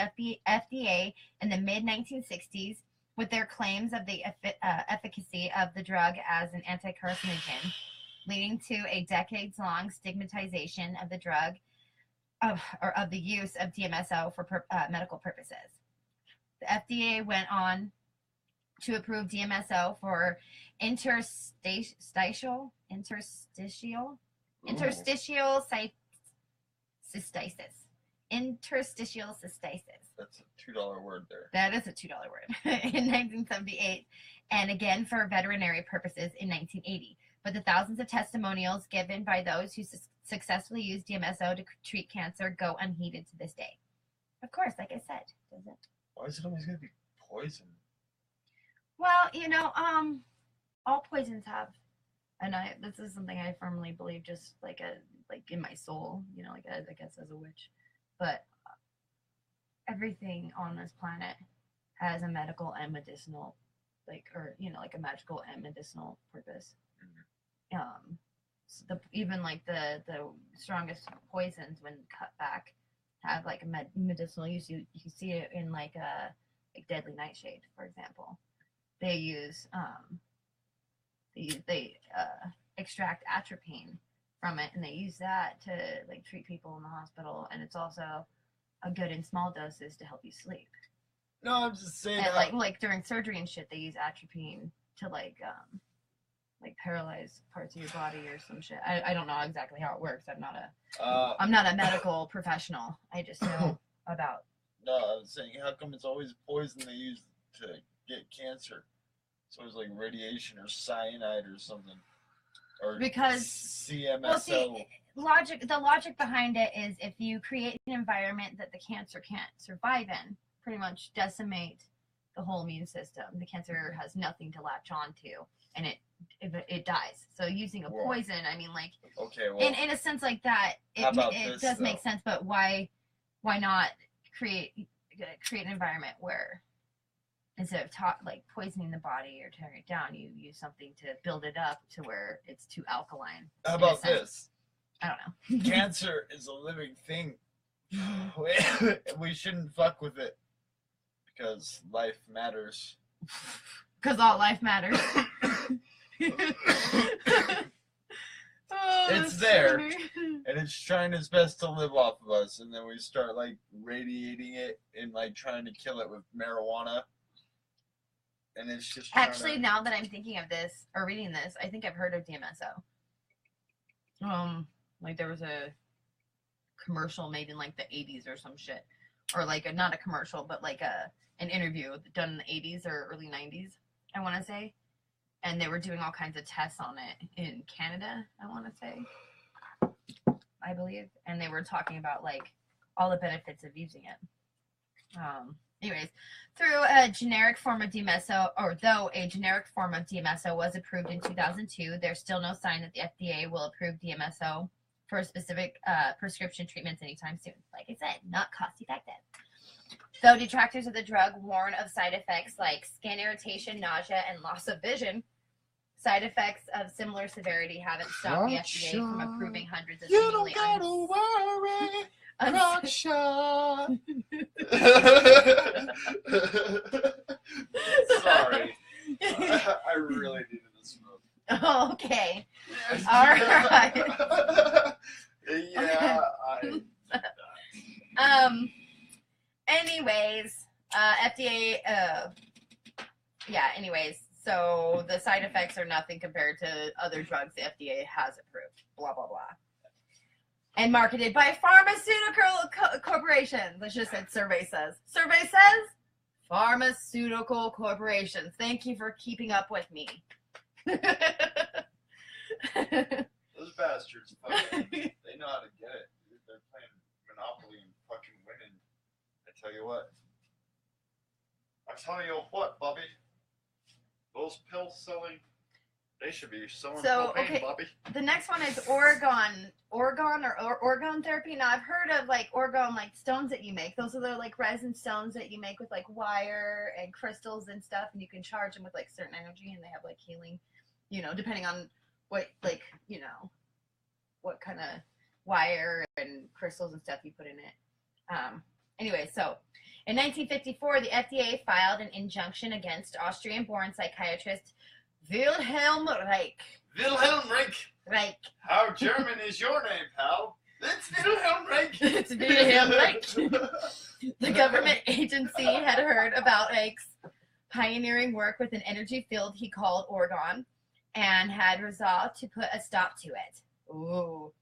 Speaker 1: FDA in the mid-1960s with their claims of the efficacy of the drug as an anti-carcinogen, leading to a decades-long stigmatization of the drug of the use of DMSO for medical purposes. The FDA went on to approve DMSO for interstitial cystitis. Interstitial cystitis.
Speaker 2: That's a $2 word there.
Speaker 1: That is a $2 word. In 1978, and again for veterinary purposes in 1980. But the thousands of testimonials given by those who successfully use DMSO to treat cancer go unheeded to this day. Of course, like I said, does it?
Speaker 2: Why is it always going to be poison?
Speaker 1: Well, all poisons have, and this is something I firmly believe, just like in my soul, I guess as a witch, but everything on this planet has a medical and medicinal, like a magical and medicinal purpose. Even like the strongest poisons, when cut back, have like a medicinal use. You see it in like deadly nightshade, for example. They use they extract atropine from it, and they use that to like treat people in the hospital, and it's also a good in small doses to help you sleep.
Speaker 2: No, I'm just saying.
Speaker 1: And like during surgery and shit, they use atropine to like paralyze parts of your body or some shit. I don't know exactly how it works. I'm not a medical professional. I just know about.
Speaker 2: No, I was saying, how come it's always poison they use to get cancer? It's always like radiation or cyanide or something. Or
Speaker 1: because
Speaker 2: CMSO.
Speaker 1: Well, see, the logic behind it is if you create an environment that the cancer can't survive in, pretty much decimate the whole immune system. The cancer has nothing to latch on to, and it dies. So using a poison, I mean, like,
Speaker 2: okay, well,
Speaker 1: in a sense like that, it does make sense. But why not create an environment where instead of poisoning the body or tearing it down, you use something to build it up to where it's too alkaline.
Speaker 2: How about this?
Speaker 1: I don't know.
Speaker 2: Cancer is a living thing. We shouldn't fuck with it because life matters.
Speaker 1: Because all life matters.
Speaker 2: It's there, and it's trying its best to live off of us, and then we start like radiating it and like trying to kill it with marijuana. And it's just
Speaker 1: actually, now that I'm thinking of this or reading this, I think I've heard of DMSO. Like there was a commercial made in like the 80s or some shit, or like not a commercial, but like an interview done in the 80s or early 90s, I want to say, and they were doing all kinds of tests on it in Canada, I want to say, I believe, and they were talking about like all the benefits of using it. Anyways, through a generic form of DMSO, or though a generic form of DMSO was approved in 2002, there's still no sign that the FDA will approve DMSO for specific prescription treatments anytime soon. Like I said, not cost effective. Though detractors of the drug warn of side effects like skin irritation, nausea, and loss of vision, side effects of similar severity haven't stopped the FDA from approving hundreds of seemingly
Speaker 2: Sorry. I really needed to smoke.
Speaker 1: Oh, okay. All right.
Speaker 2: Yeah,
Speaker 1: Anyways, FDA. Anyways, so the side effects are nothing compared to other drugs the FDA has approved. Blah blah blah. And marketed by pharmaceutical corporations. I should have said survey says. Survey says pharmaceutical corporations. Thank you for keeping up with me.
Speaker 2: Those bastards, fucking, they know how to get it. They're playing Monopoly and fucking winning. I tell you what. I'm telling you what, Bobby. Those pill selling, they should be selling propane, Bobby.
Speaker 1: The next one is Oregon therapy. Now I've heard of like Oregon like stones that you make. Those are the like resin stones that you make with like wire and crystals and stuff, and you can charge them with like certain energy, and they have like healing, depending on what like what kind of wire and crystals and stuff you put in it. Anyway, so in 1954, the FDA filed an injunction against Austrian-born psychiatrist Wilhelm Reich.
Speaker 2: Wilhelm Reich.
Speaker 1: Reich.
Speaker 2: How German is your name, pal? It's Wilhelm Reich.
Speaker 1: It's Wilhelm Reich. The government agency had heard about Reich's pioneering work with an energy field he called Orgon and had resolved to put a stop to it. Ooh.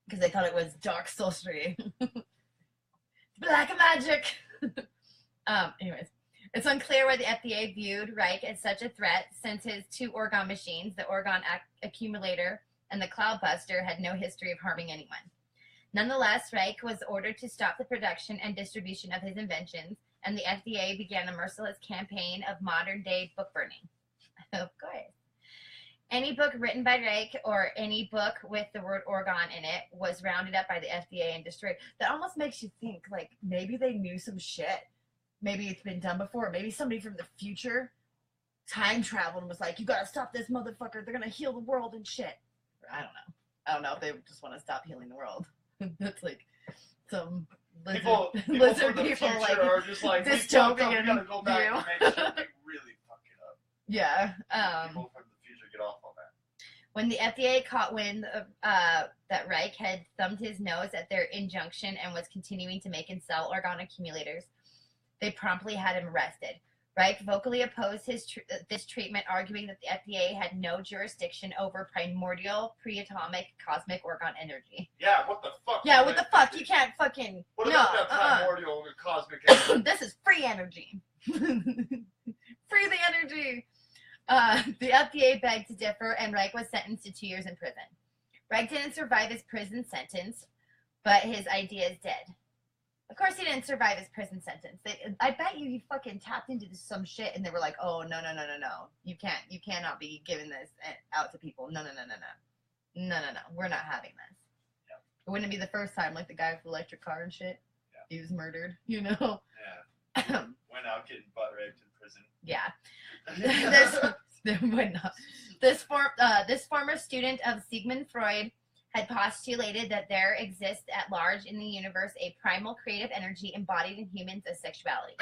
Speaker 1: Because they thought it was dark sorcery. Black magic. Anyways, it's unclear why the FDA viewed Reich as such a threat since his two Orgon machines, the Orgon Accumulator and the Cloudbuster, had no history of harming anyone. Nonetheless, Reich was ordered to stop the production and distribution of his inventions, and the FDA began a merciless campaign of modern-day book burning. Of course. Any book written by Reich or any book with the word Orgon in it was rounded up by the FDA and destroyed. That almost makes you think, like, maybe they knew some shit. Maybe it's been done before. Maybe somebody from the future time traveled and was like, you gotta stop this motherfucker. They're gonna heal the world and shit. I don't know. I don't know if they just want to stop healing the world. That's like some lizard people like
Speaker 2: are just like
Speaker 1: dystopian.
Speaker 2: We gotta go back and make sure they really fuck it up.
Speaker 1: Yeah.
Speaker 2: People from the future get off on that.
Speaker 1: When the FDA caught wind of that Reich had thumbed his nose at their injunction and was continuing to make and sell Orgon accumulators, they promptly had him arrested. Reich vocally opposed this treatment, arguing that the FDA had no jurisdiction over primordial, pre-atomic, cosmic Orgon energy.
Speaker 2: Yeah, what the fuck?
Speaker 1: Yeah, what the fuck? You can't fucking...
Speaker 2: What about that primordial cosmic energy?
Speaker 1: This is free energy. Free the energy. The FDA begged to differ, and Reich was sentenced to 2 years in prison. Reich didn't survive his prison sentence, but his ideas did. Of course he didn't survive his prison sentence. I bet you he fucking tapped into some shit and they were like, oh, no. You cannot be giving this out to people. No. We're not having this.
Speaker 2: Yeah.
Speaker 1: It wouldn't be the first time, like the guy with the electric car and shit. Yeah. He was murdered,
Speaker 2: Yeah. Went out getting butt raped in prison.
Speaker 1: Yeah. This former student of Sigmund Freud had postulated that there exists at large in the universe a primal creative energy embodied in humans as sexuality.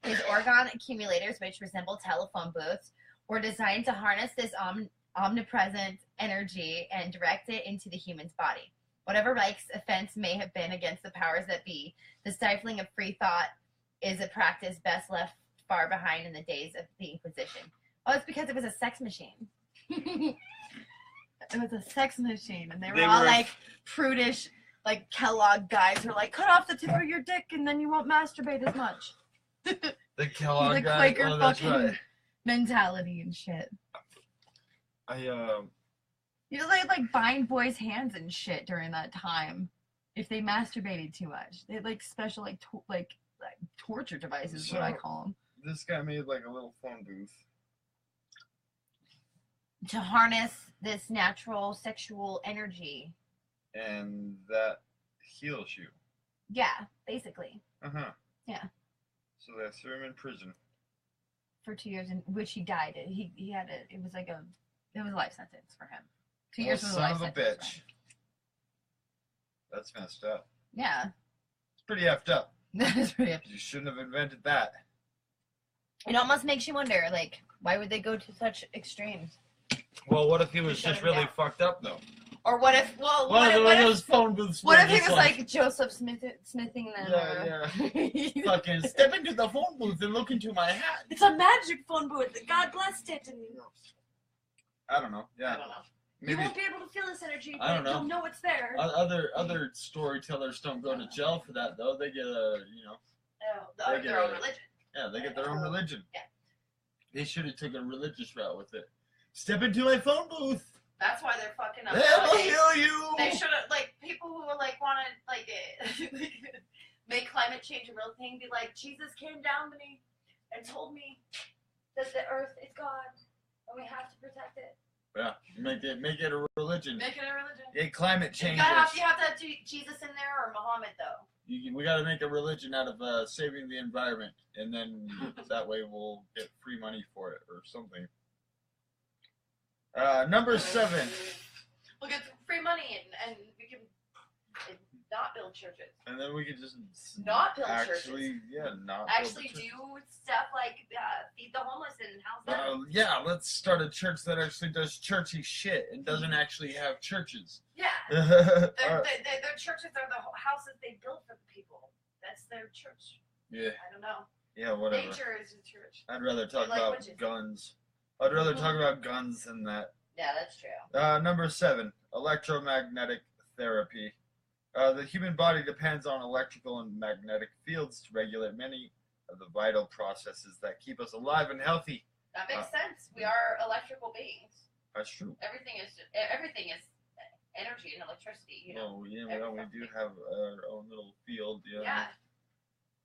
Speaker 1: His Orgon accumulators, which resemble telephone booths, were designed to harness this omnipresent energy and direct it into the human's body. Whatever Reich's offense may have been against the powers that be, the stifling of free thought is a practice best left far behind in the days of the Inquisition. Oh, it's because it was a sex machine. It was a sex machine, and they were all like prudish, like Kellogg guys who are like, cut off the tip of your dick, and then you won't masturbate as much.
Speaker 2: The Kellogg
Speaker 1: the
Speaker 2: guys.
Speaker 1: Quaker fucking mentality and shit.
Speaker 2: They
Speaker 1: like bind boys' hands and shit during that time if they masturbated too much. They had like special like torture devices, is what I call them.
Speaker 2: This guy made like a little phone booth
Speaker 1: to harness this natural sexual energy.
Speaker 2: And that heals you.
Speaker 1: Yeah, basically.
Speaker 2: Uh-huh.
Speaker 1: Yeah.
Speaker 2: So they threw him in prison.
Speaker 1: For 2 years, in which he died. He had a. It was like a. It was a life sentence for him. 2 years was a life
Speaker 2: son of a
Speaker 1: sentence.
Speaker 2: bitch. That's messed up.
Speaker 1: Yeah.
Speaker 2: It's pretty effed up.
Speaker 1: That's pretty.
Speaker 2: You shouldn't have invented that.
Speaker 1: It almost makes you wonder, like, why would they go to such extremes?
Speaker 2: Well, what if he was
Speaker 1: shut
Speaker 2: just
Speaker 1: him
Speaker 2: really
Speaker 1: down.
Speaker 2: fucked up, though?
Speaker 1: Or what if? Well,
Speaker 2: What if those phone booths?
Speaker 1: what
Speaker 2: were
Speaker 1: if he
Speaker 2: just
Speaker 1: was like Joseph smithing them?
Speaker 2: Yeah. Fucking step into the phone booth and look into my hat.
Speaker 1: It's a magic phone booth. God blessed it. And
Speaker 2: I don't know. Yeah.
Speaker 1: I don't know.
Speaker 2: Maybe.
Speaker 1: You won't be able to feel this energy,
Speaker 2: I don't
Speaker 1: but
Speaker 2: know.
Speaker 1: you'll know it's there.
Speaker 2: Other storytellers don't go to jail for that though. They get a
Speaker 1: Their own religion.
Speaker 2: Yeah, they get their own religion.
Speaker 1: Yeah.
Speaker 2: They should have took a religious route with it. Step into my phone booth.
Speaker 1: That's why they're fucking up.
Speaker 2: They'll heal you.
Speaker 1: They should have, like, people who are like want to like make climate change a real thing. Be like, Jesus came down to me and told me that the earth is God and we have to protect it.
Speaker 2: Yeah, make it a religion.
Speaker 1: Make it a religion.
Speaker 2: Yeah, climate change.
Speaker 1: You have to have Jesus in there or Muhammad though.
Speaker 2: We got to make a religion out of saving the environment, and then that way we'll get free money for it or something. Number 7.
Speaker 1: We'll get free money and we can not build churches.
Speaker 2: And then we could just
Speaker 1: not build
Speaker 2: churches. Not
Speaker 1: actually do stuff like feed the homeless and house them.
Speaker 2: Yeah, let's start a church that actually does churchy shit and doesn't actually have churches.
Speaker 1: Yeah. Their churches are the houses they build for the people. That's their church.
Speaker 2: Yeah.
Speaker 1: I don't know.
Speaker 2: Yeah, whatever.
Speaker 1: Nature is a church.
Speaker 2: I'd rather talk about guns. I'd rather talk about guns than that.
Speaker 1: Yeah, that's true.
Speaker 2: Number 7, electromagnetic therapy. The human body depends on electrical and magnetic fields to regulate many of the vital processes that keep us alive and healthy.
Speaker 1: That makes sense. We are electrical beings.
Speaker 2: That's true.
Speaker 1: Everything is energy and electricity. You know.
Speaker 2: Oh yeah, we do have our own little field.
Speaker 1: Yeah.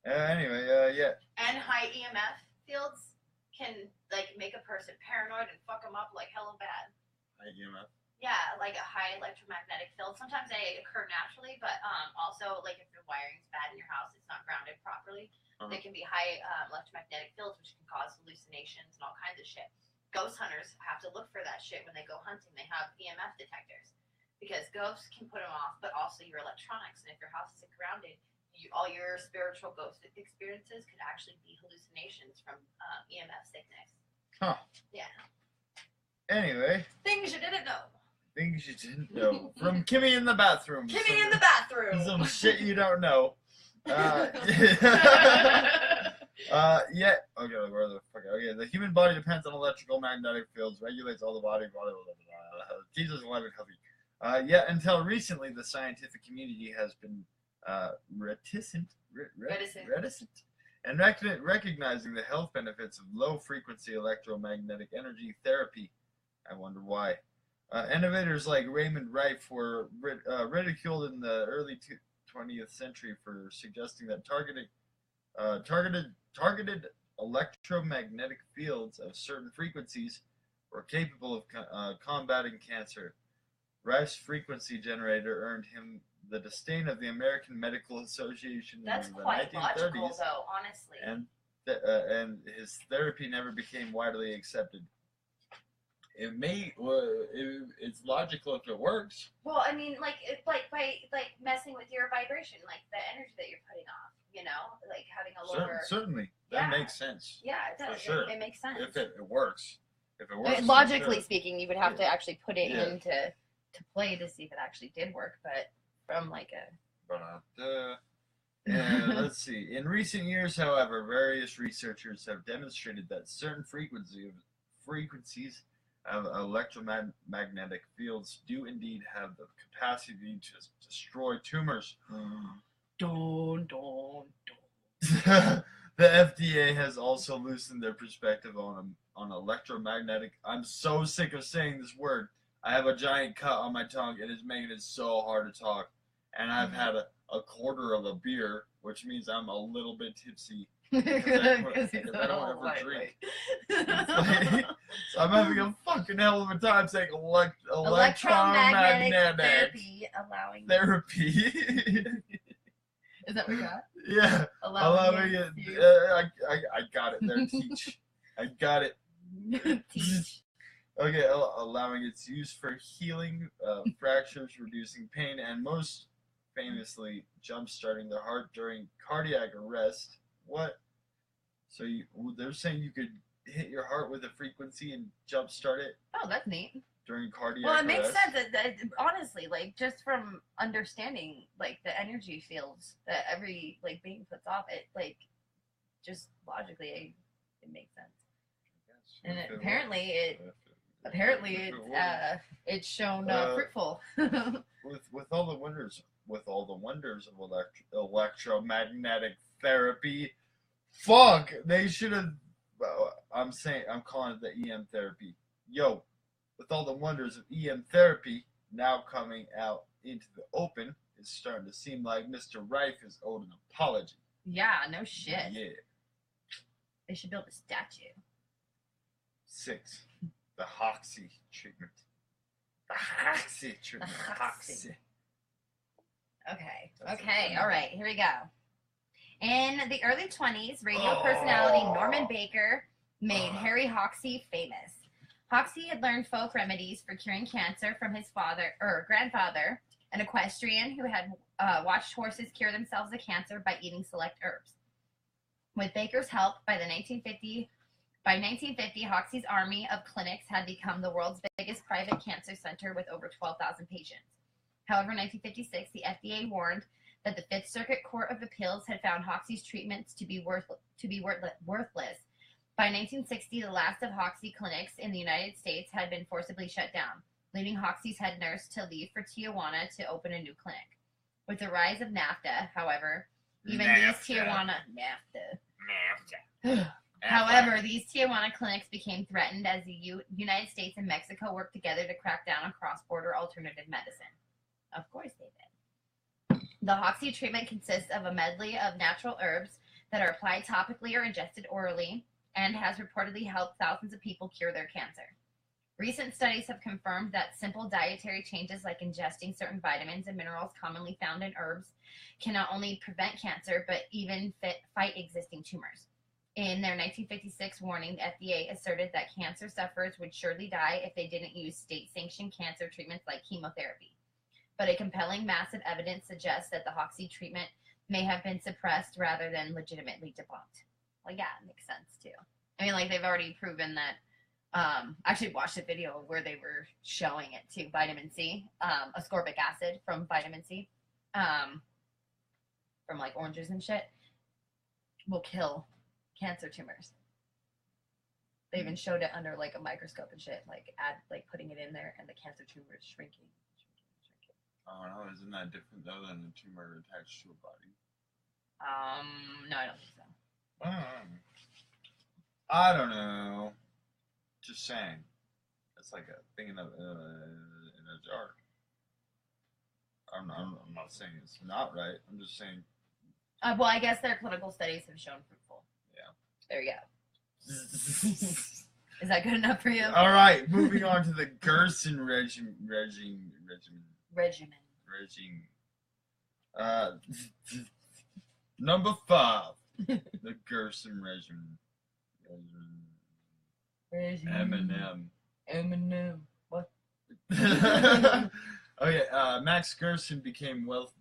Speaker 2: Anyway, yeah.
Speaker 1: And high EMF fields can like make a person paranoid and fuck them up like hella bad.
Speaker 2: High EMF.
Speaker 1: Yeah, like a high electromagnetic field. Sometimes they occur naturally, but also like if the wiring's bad in your house, it's not grounded properly. They can be high electromagnetic fields, which can cause hallucinations and all kinds of shit. Ghost hunters have to look for that shit when they go hunting. They have EMF detectors because ghosts can put them off, but also your electronics. And if your house isn't grounded, all your spiritual ghost experiences could actually be hallucinations from EMF sickness.
Speaker 2: Huh.
Speaker 1: Yeah.
Speaker 2: Anyway.
Speaker 1: Things you didn't know.
Speaker 2: Things you didn't know. From Kimmy in the bathroom.
Speaker 1: Kimmy in the bathroom.
Speaker 2: Some shit you don't know. Yeah. Okay, where the fuck? Okay, the human body depends on electrical magnetic fields, regulates all the body, keeps us alive and healthy. Yet until recently, the scientific community has been reticent and recognizing the health benefits of low-frequency electromagnetic energy therapy. I wonder why. Innovators like Raymond Rife were ridiculed in the early 20th century for suggesting that targeted electromagnetic fields of certain frequencies were capable of combating cancer. Rife's frequency generator earned him the disdain of the American Medical Association in the 1930s. That's quite logical,
Speaker 1: though, honestly.
Speaker 2: And his therapy never became widely accepted. It's logical if it works.
Speaker 1: Well, I mean, like by messing with your vibration, like the energy that you're putting off, you know, like having a lower.
Speaker 2: Certainly, that makes sense.
Speaker 1: Yeah, it does.
Speaker 2: For sure.
Speaker 1: It makes sense.
Speaker 2: If it works. If it works.
Speaker 1: Logically speaking, you would have to actually put it into play to see if it actually did work, but from like a.
Speaker 2: Let's see. In recent years, however, various researchers have demonstrated that certain frequencies of electromagnetic fields do indeed have the capacity to destroy tumors.
Speaker 1: Dun, dun,
Speaker 2: dun. The FDA has also loosened their perspective on electromagnetic. I'm so sick of saying this word. I have a giant cut on my tongue. It is making it so hard to talk. And I've had a quarter of a beer, which means I'm a little bit tipsy. Because I don't ever drink. So I'm having a fucking hell of a time saying electromagnetic
Speaker 1: therapy allowing
Speaker 2: therapy.
Speaker 1: Is that what you got?
Speaker 2: Yeah.
Speaker 1: Allowing
Speaker 2: it.
Speaker 1: use.
Speaker 2: I got it there. Teach. I got it.
Speaker 1: Teach.
Speaker 2: Okay, allowing its use for healing fractures, reducing pain, and most famously, jump-starting the heart during cardiac arrest. What? So they're saying you could hit your heart with a frequency and jump-start it
Speaker 1: Oh, that's neat.
Speaker 2: during cardiac
Speaker 1: Well,
Speaker 2: arrest?
Speaker 1: it makes sense. That honestly, like just from understanding, like the energy fields that every like being puts off, it like just logically it makes sense. And it's shown fruitful.
Speaker 2: with all the wonders of electromagnetic therapy, fuck, they should have. I'm calling it the EM therapy. Yo, with all the wonders of EM therapy now coming out into the open, it's starting to seem like Mr. Rife is owed an apology.
Speaker 1: Yeah, no shit.
Speaker 2: Yeah.
Speaker 1: They should build a statue.
Speaker 2: 6. The Hoxie treatment. The Hoxie treatment.
Speaker 1: Hoxie. Okay, all right, here we go. In the early 20s, radio personality Norman Baker made Harry Hoxie famous. Hoxie had learned folk remedies for curing cancer from his grandfather, an equestrian who had watched horses cure themselves of cancer by eating select herbs. With Baker's help, by 1950, Hoxie's army of clinics had become the world's biggest private cancer center with over 12,000 patients. However, in 1956, the FDA warned that the Fifth Circuit Court of Appeals had found Hoxie's treatments to be worthless. By 1960, the last of Hoxie clinics in the United States had been forcibly shut down, leaving Hoxie's head nurse to leave for Tijuana to open a new clinic. With the rise of NAFTA, however, these Tijuana clinics became threatened as the United States and Mexico worked together to crack down on cross-border alternative medicine. Of course they did. The Hoxie treatment consists of a medley of natural herbs that are applied topically or ingested orally and has reportedly helped thousands of people cure their cancer. Recent studies have confirmed that simple dietary changes like ingesting certain vitamins and minerals commonly found in herbs can not only prevent cancer, but even fight existing tumors. In their 1956 warning, the FDA asserted that cancer sufferers would surely die if they didn't use state-sanctioned cancer treatments like chemotherapy. But a compelling massive evidence suggests that the Hoxie treatment may have been suppressed rather than legitimately debunked. Well, yeah, it makes sense too. I mean, like they've already proven that. I actually watched a video where they were showing it too. Vitamin C, ascorbic acid from vitamin C, from like oranges and shit, will kill cancer tumors. They even showed it under like a microscope and shit, like putting it in there, and the cancer tumor is shrinking.
Speaker 2: Oh no, isn't that different though than a tumor attached to a body?
Speaker 1: No, I don't think so.
Speaker 2: I don't know. Just saying. It's like a thing in a jar. I'm not saying it's not right. I'm just saying.
Speaker 1: Well, I guess their clinical studies have shown fruitful.
Speaker 2: Yeah.
Speaker 1: There you go. Is that good enough for you?
Speaker 2: All right, moving on to the Gerson regime. Number 5, the Gerson regime. Eminem.
Speaker 1: What?
Speaker 2: Okay, Max Gerson became well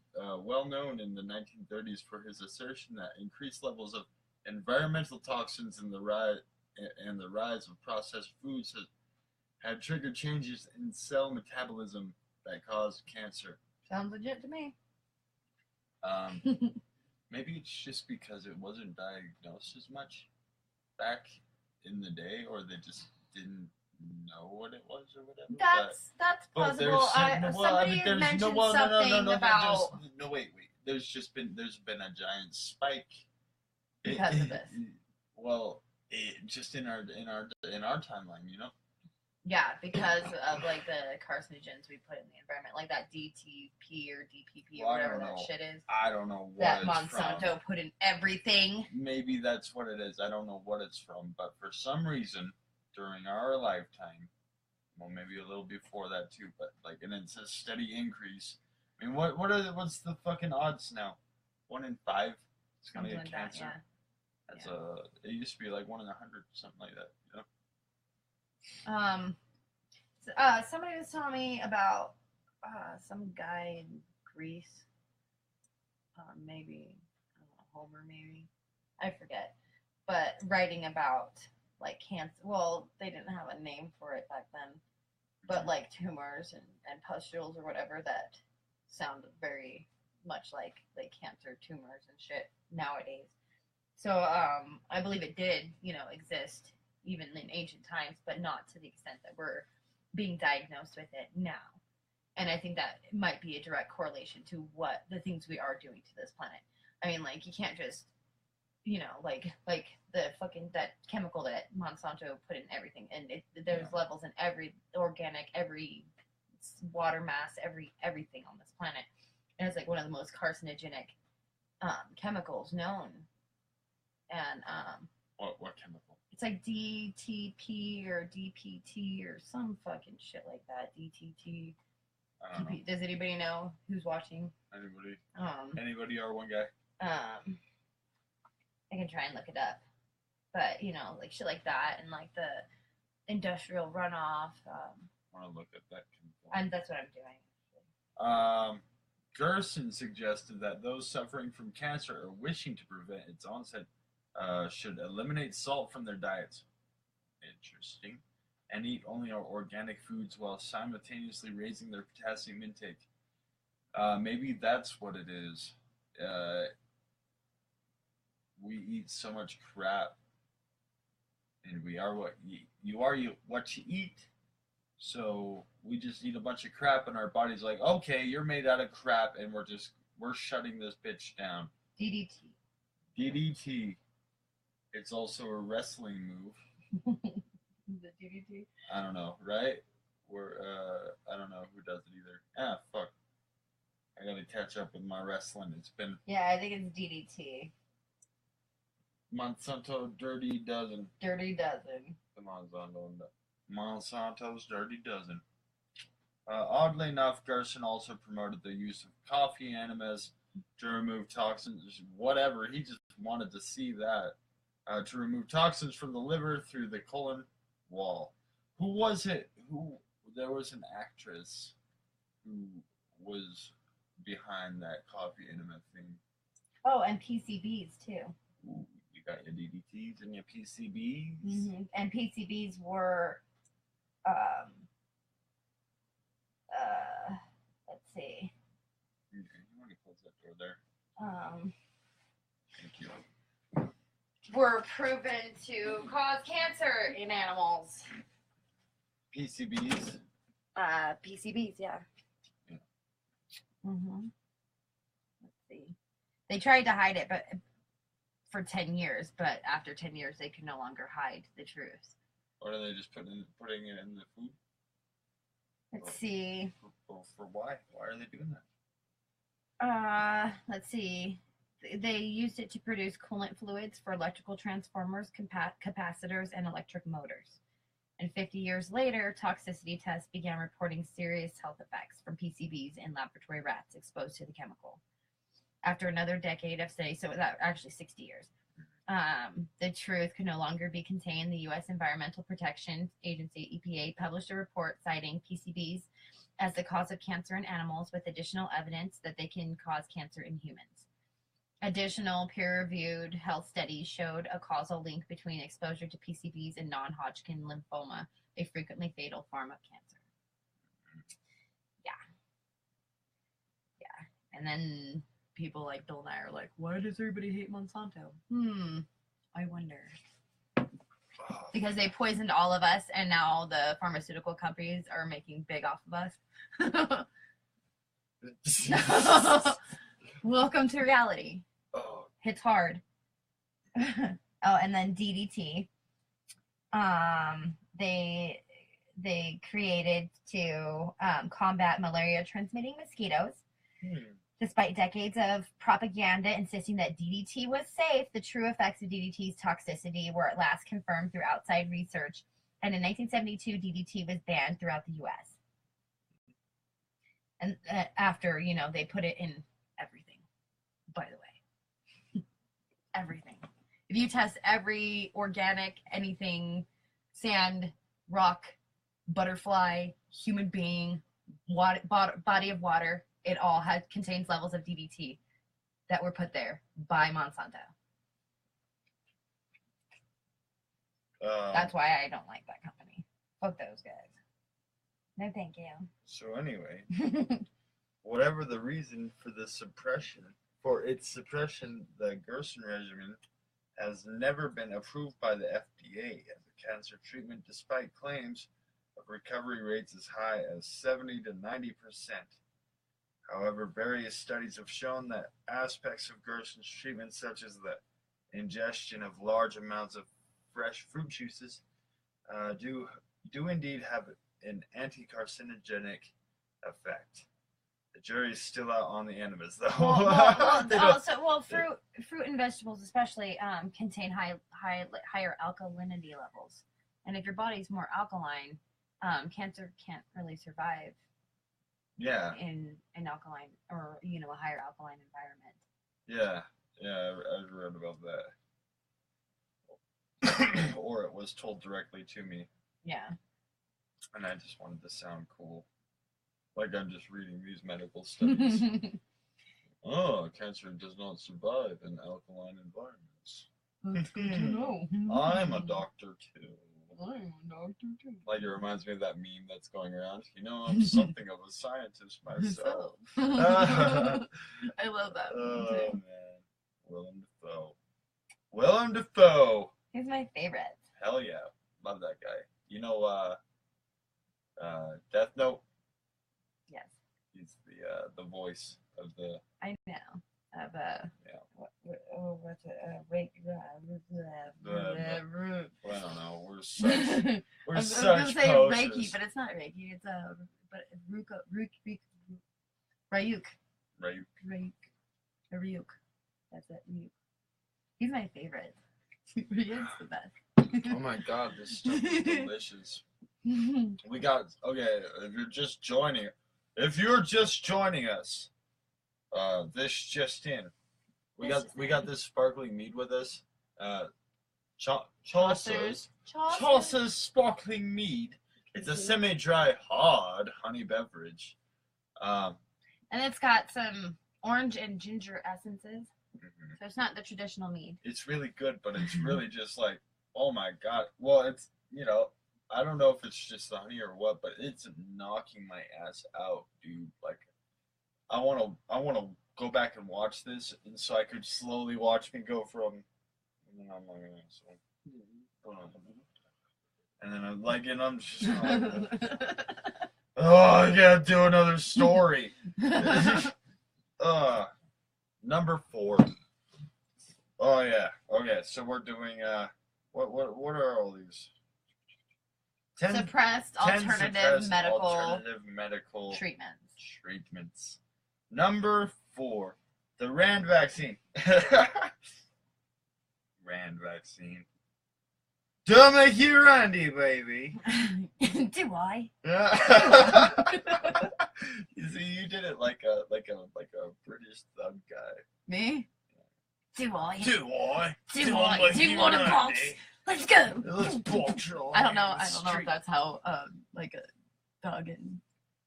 Speaker 2: known in the 1930s for his assertion that increased levels of environmental toxins and the rise of processed foods had triggered changes in cell metabolism that caused cancer.
Speaker 1: Sounds legit to me.
Speaker 2: Maybe it's just because it wasn't diagnosed as much back in the day, or they just didn't know what it was or whatever.
Speaker 1: That's possible. Somebody mentioned something about.
Speaker 2: No, wait. There's been a giant spike
Speaker 1: because of this.
Speaker 2: Well, just in our timeline, you know.
Speaker 1: Yeah, because of like the carcinogens we put in the environment, like that DTP or DPP or whatever that shit is.
Speaker 2: I don't know what
Speaker 1: that Monsanto put in everything.
Speaker 2: Maybe that's what it is. I don't know what it's from, but for some reason, during our lifetime, well, maybe a little before that too, but like, and it's a steady increase. I mean, what's the fucking odds now? 1 in 5 is gonna
Speaker 1: Something
Speaker 2: get
Speaker 1: like
Speaker 2: cancer.
Speaker 1: that,
Speaker 2: That's it used to be like 1 in 100, something like that.
Speaker 1: Somebody was telling me about some guy in Greece, maybe I don't know, Homer, maybe I forget, but writing about like cancer. Well, they didn't have a name for it back then, but like tumors and pustules or whatever that sound very much like cancer tumors and shit nowadays. So I believe it did, exist even in ancient times, but not to the extent that we're being diagnosed with it now. And I think that might be a direct correlation to what the things we are doing to this planet. I mean, like you can't just, like the fucking that chemical that Monsanto put in everything, and there's levels in every organic, every water mass, everything on this planet, and it's like one of the most carcinogenic chemicals known. And
Speaker 2: what chemical?
Speaker 1: it's like DTP or DPT or some fucking shit like that. DTT.
Speaker 2: I don't know.
Speaker 1: Does anybody know who's watching?
Speaker 2: Anybody or one guy?
Speaker 1: I can try and look it up, but like shit like that, and like the industrial runoff.
Speaker 2: I want to look at that chemical.
Speaker 1: And that's what I'm doing.
Speaker 2: Gerson suggested that those suffering from cancer or wishing to prevent its onset should eliminate salt from their diets. Interesting. And eat only organic foods while simultaneously raising their potassium intake. Maybe that's what it is. We eat so much crap, and we are what you are. What you eat. So we just eat a bunch of crap, and our body's like, okay, you're made out of crap, and we're shutting this bitch down.
Speaker 1: DDT.
Speaker 2: DDT. It's also a wrestling move.
Speaker 1: The DDT?
Speaker 2: I don't know, right? I don't know who does it either. Fuck. I gotta catch up with my wrestling. It's been...
Speaker 1: Yeah, I think it's DDT.
Speaker 2: Monsanto Dirty Dozen.
Speaker 1: Dirty Dozen.
Speaker 2: The Monsanto's Dirty Dozen. Oddly enough, Gerson also promoted the use of coffee enemas to remove toxins. Whatever, he just wanted to see that. To remove toxins from the liver through the colon wall. Who was it? There was an actress who was behind that coffee enema thing.
Speaker 1: Oh, and PCBs too.
Speaker 2: Ooh, you got your DDTs and your PCBs.
Speaker 1: Mm-hmm. And PCBs were, let's see.
Speaker 2: Okay, you want to close that door there? Thank you.
Speaker 1: Were proven to cause cancer in animals.
Speaker 2: PCBs?
Speaker 1: PCBs, yeah. Mm-hmm. Let's see. They tried to hide it, but for 10 years, but after 10 years, they could no longer hide the truth.
Speaker 2: Or are they just putting it in the food?
Speaker 1: Let's see.
Speaker 2: For why? Why are they doing
Speaker 1: that? Let's see. They used it to produce coolant fluids for electrical transformers, capacitors, and electric motors. And 50 years later, toxicity tests began reporting serious health effects from PCBs in laboratory rats exposed to the chemical. After another decade of study, so that actually 60 years, the truth could no longer be contained. The U.S. Environmental Protection Agency, EPA, published a report citing PCBs as the cause of cancer in animals with additional evidence that they can cause cancer in humans. Additional peer-reviewed health studies showed a causal link between exposure to PCBs and non-Hodgkin lymphoma, a frequently fatal form of cancer. Yeah. And then people like Bill and I are like, why does everybody hate Monsanto? I wonder. Because they poisoned all of us, and now the pharmaceutical companies are making big off of us. Welcome to reality.
Speaker 2: Oh.
Speaker 1: Hits hard. Oh, and then DDT. They created to combat malaria transmitting mosquitoes. Despite decades of propaganda insisting that DDT was safe, the true effects of DDT's toxicity were at last confirmed through outside research. And in 1972, DDT was banned throughout the U.S. And after, they put it in everything, by the way. everything. If you test every organic, anything, sand, rock, butterfly, human being, body of water, it all contains levels of DDT that were put there by Monsanto. That's why I don't like that company. Fuck those guys. No, thank you.
Speaker 2: So anyway, whatever the reason for its suppression, the Gerson regimen has never been approved by the FDA as a cancer treatment, despite claims of recovery rates as high as 70 to 90%. However, various studies have shown that aspects of Gerson's treatment, such as the ingestion of large amounts of fresh fruit juices, do indeed have an anti-carcinogenic effect. The jury is still out on the enemas, though.
Speaker 1: Fruit and vegetables especially contain higher alkalinity levels, and if your body's more alkaline, cancer can't really survive.
Speaker 2: Yeah.
Speaker 1: In alkaline or a higher alkaline environment.
Speaker 2: Yeah, I read about that. Or it was told directly to me.
Speaker 1: Yeah.
Speaker 2: And I just wanted to sound cool. Like I'm just reading these medical studies. Cancer does not survive in alkaline environments.
Speaker 1: That's good to know.
Speaker 2: I'm a doctor too.
Speaker 1: I'm a doctor too.
Speaker 2: Like it reminds me of that meme that's going around. I'm something of a scientist myself.
Speaker 1: I love that meme too.
Speaker 2: Man. Willem Dafoe.
Speaker 1: He's my favorite.
Speaker 2: Hell yeah. Love that guy. Death Note?
Speaker 1: Yes.
Speaker 2: He's the voice of the...
Speaker 1: I know. Of
Speaker 2: yeah.
Speaker 1: What's it?
Speaker 2: I don't know. We're such
Speaker 1: I was
Speaker 2: such
Speaker 1: gonna say
Speaker 2: posters.
Speaker 1: Reiki, but it's not Reiki. It's Ryuk. Ryuk. That's it. Ryuk. He's my favorite. Ryuk's the best.
Speaker 2: Oh my god, this stuff is delicious. We got if you're just joining us, this just in. We got this sparkling mead with us. Chaucer's sparkling mead. It's a semi-dry, hard honey beverage.
Speaker 1: And it's got some orange and ginger essences. Mm-hmm. So it's not the traditional mead.
Speaker 2: It's really good, but it's really just like, oh my god. Well, it's, I don't know if it's just the honey or what, but it's knocking my ass out, dude. Like, I want to go back and watch this, and so I could slowly watch me go from, and then I'm like, and I'm just, I gotta do another story. Number 4. Oh yeah. Okay, so we're doing what are all these?
Speaker 1: Suppressed alternative medical
Speaker 2: treatments. Number 4, the Rand vaccine. Rand vaccine. Don't make you Randy, baby.
Speaker 1: Do I?
Speaker 2: You see, you did it like a British thug guy.
Speaker 1: Me? Do I?
Speaker 2: Do you
Speaker 1: want a box? Let's go.
Speaker 2: Let's box
Speaker 1: I don't know if that's how like a thug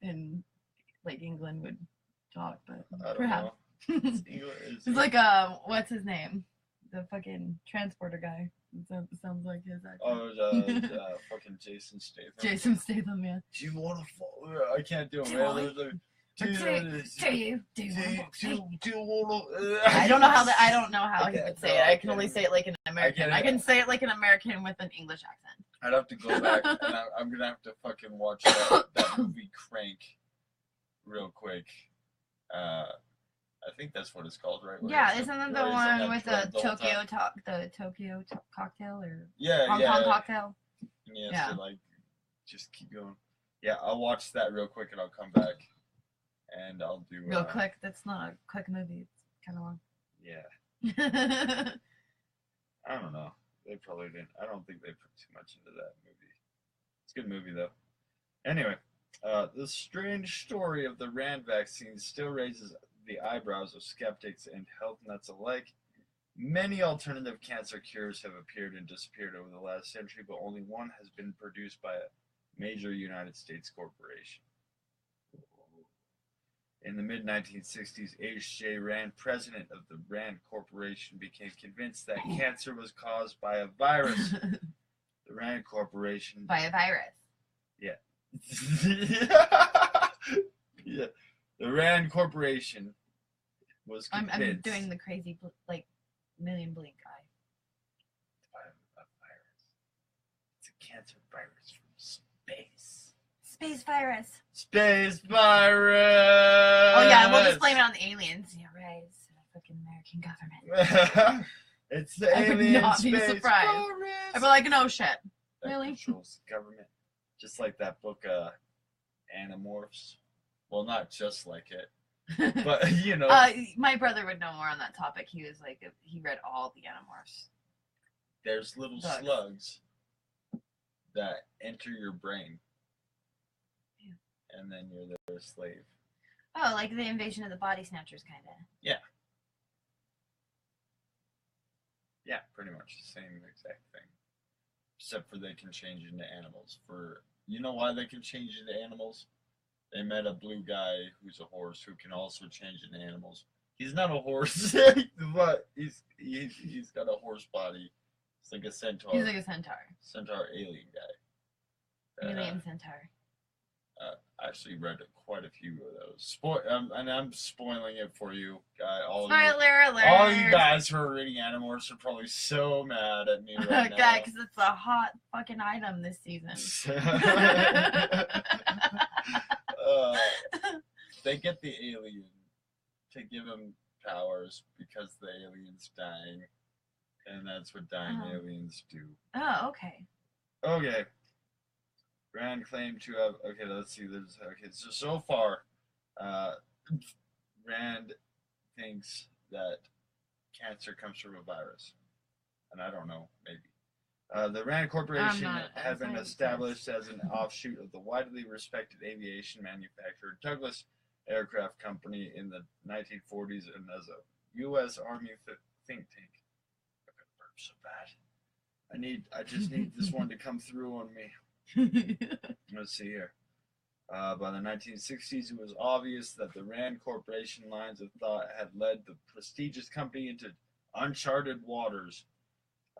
Speaker 1: in like England would talk, but perhaps. It's like what's his name? The fucking transporter guy. It sounds like his accent.
Speaker 2: Oh, fucking Jason Statham.
Speaker 1: Jason Statham, yeah.
Speaker 2: Do you want to follow? I can't do it, man.
Speaker 1: Do you
Speaker 2: want to?
Speaker 1: I don't know how he would say it. I can only say it like an American. I can say it like an American with an English accent.
Speaker 2: I'd have to go back, and I'm gonna have to fucking watch that movie Crank real quick. I think that's what it's called, right?
Speaker 1: Yeah, isn't that the one with the Tokyo cocktail or Hong Kong cocktail?
Speaker 2: Yeah. So like, just keep going. Yeah, I'll watch that real quick, and I'll come back, and I'll do.
Speaker 1: Real quick. That's not a quick movie. It's kind of long.
Speaker 2: Yeah. I don't know. They probably didn't. I don't think they put too much into that movie. It's a good movie though. Anyway, the strange story of the Rand vaccine still raises the eyebrows of skeptics and health nuts alike. Many alternative cancer cures have appeared and disappeared over the last century, but only one has been produced by a major United States corporation. In the mid-1960s, H.J. Rand, president of the Rand Corporation, became convinced that cancer was caused by a virus. The Rand Corporation...
Speaker 1: By a virus.
Speaker 2: Yeah. Yeah. The Rand Corporation was convinced...
Speaker 1: I'm doing the crazy, like, million blink eye.
Speaker 2: A virus. It's a cancer virus from space.
Speaker 1: Space virus.
Speaker 2: Space virus!
Speaker 1: Oh yeah, we'll just blame it on the aliens. Yeah, right. It's the fucking American government.
Speaker 2: It's the
Speaker 1: I would
Speaker 2: alien
Speaker 1: not be
Speaker 2: space
Speaker 1: surprised.
Speaker 2: virus.
Speaker 1: I'd be like, no shit.
Speaker 2: That
Speaker 1: Really?
Speaker 2: controls the government. Just like that book, Animorphs. Well, not just like it, but you know.
Speaker 1: My brother would know more on that topic. He was like, he read all the Animorphs.
Speaker 2: There's little slugs that enter your brain. And then you're their slave.
Speaker 1: Oh, like the Invasion of the Body Snatchers, kind of.
Speaker 2: Yeah. Yeah, pretty much the same exact thing. Except for they can change into animals. You know why they can change into animals? They met a blue guy who's a horse who can also change into animals. He's not a horse, but he's got a horse body. It's like a centaur.
Speaker 1: He's like a centaur.
Speaker 2: Centaur alien guy.
Speaker 1: Alien centaur.
Speaker 2: I actually read quite a few of those. And I'm spoiling it for you, guy.
Speaker 1: Spoiler alert!
Speaker 2: All you guys who are reading Animorphs are probably so mad at me right now.
Speaker 1: God, because it's a hot fucking item this season.
Speaker 2: They get the alien to give him powers because the alien's dying, and that's what dying aliens do.
Speaker 1: Oh, okay.
Speaker 2: Okay. Rand claimed to have... Okay, let's see. So far, Rand thinks that cancer comes from a virus. And I don't know, maybe. The Rand Corporation had been established as an offshoot of the widely respected aviation manufacturer Douglas Aircraft Company in the 1940s and as a U.S. Army think tank. I'm gonna burp so bad. I just need this one to come through on me. Let's see here. By the 1960s, it was obvious that the Rand Corporation lines of thought had led the prestigious company into uncharted waters.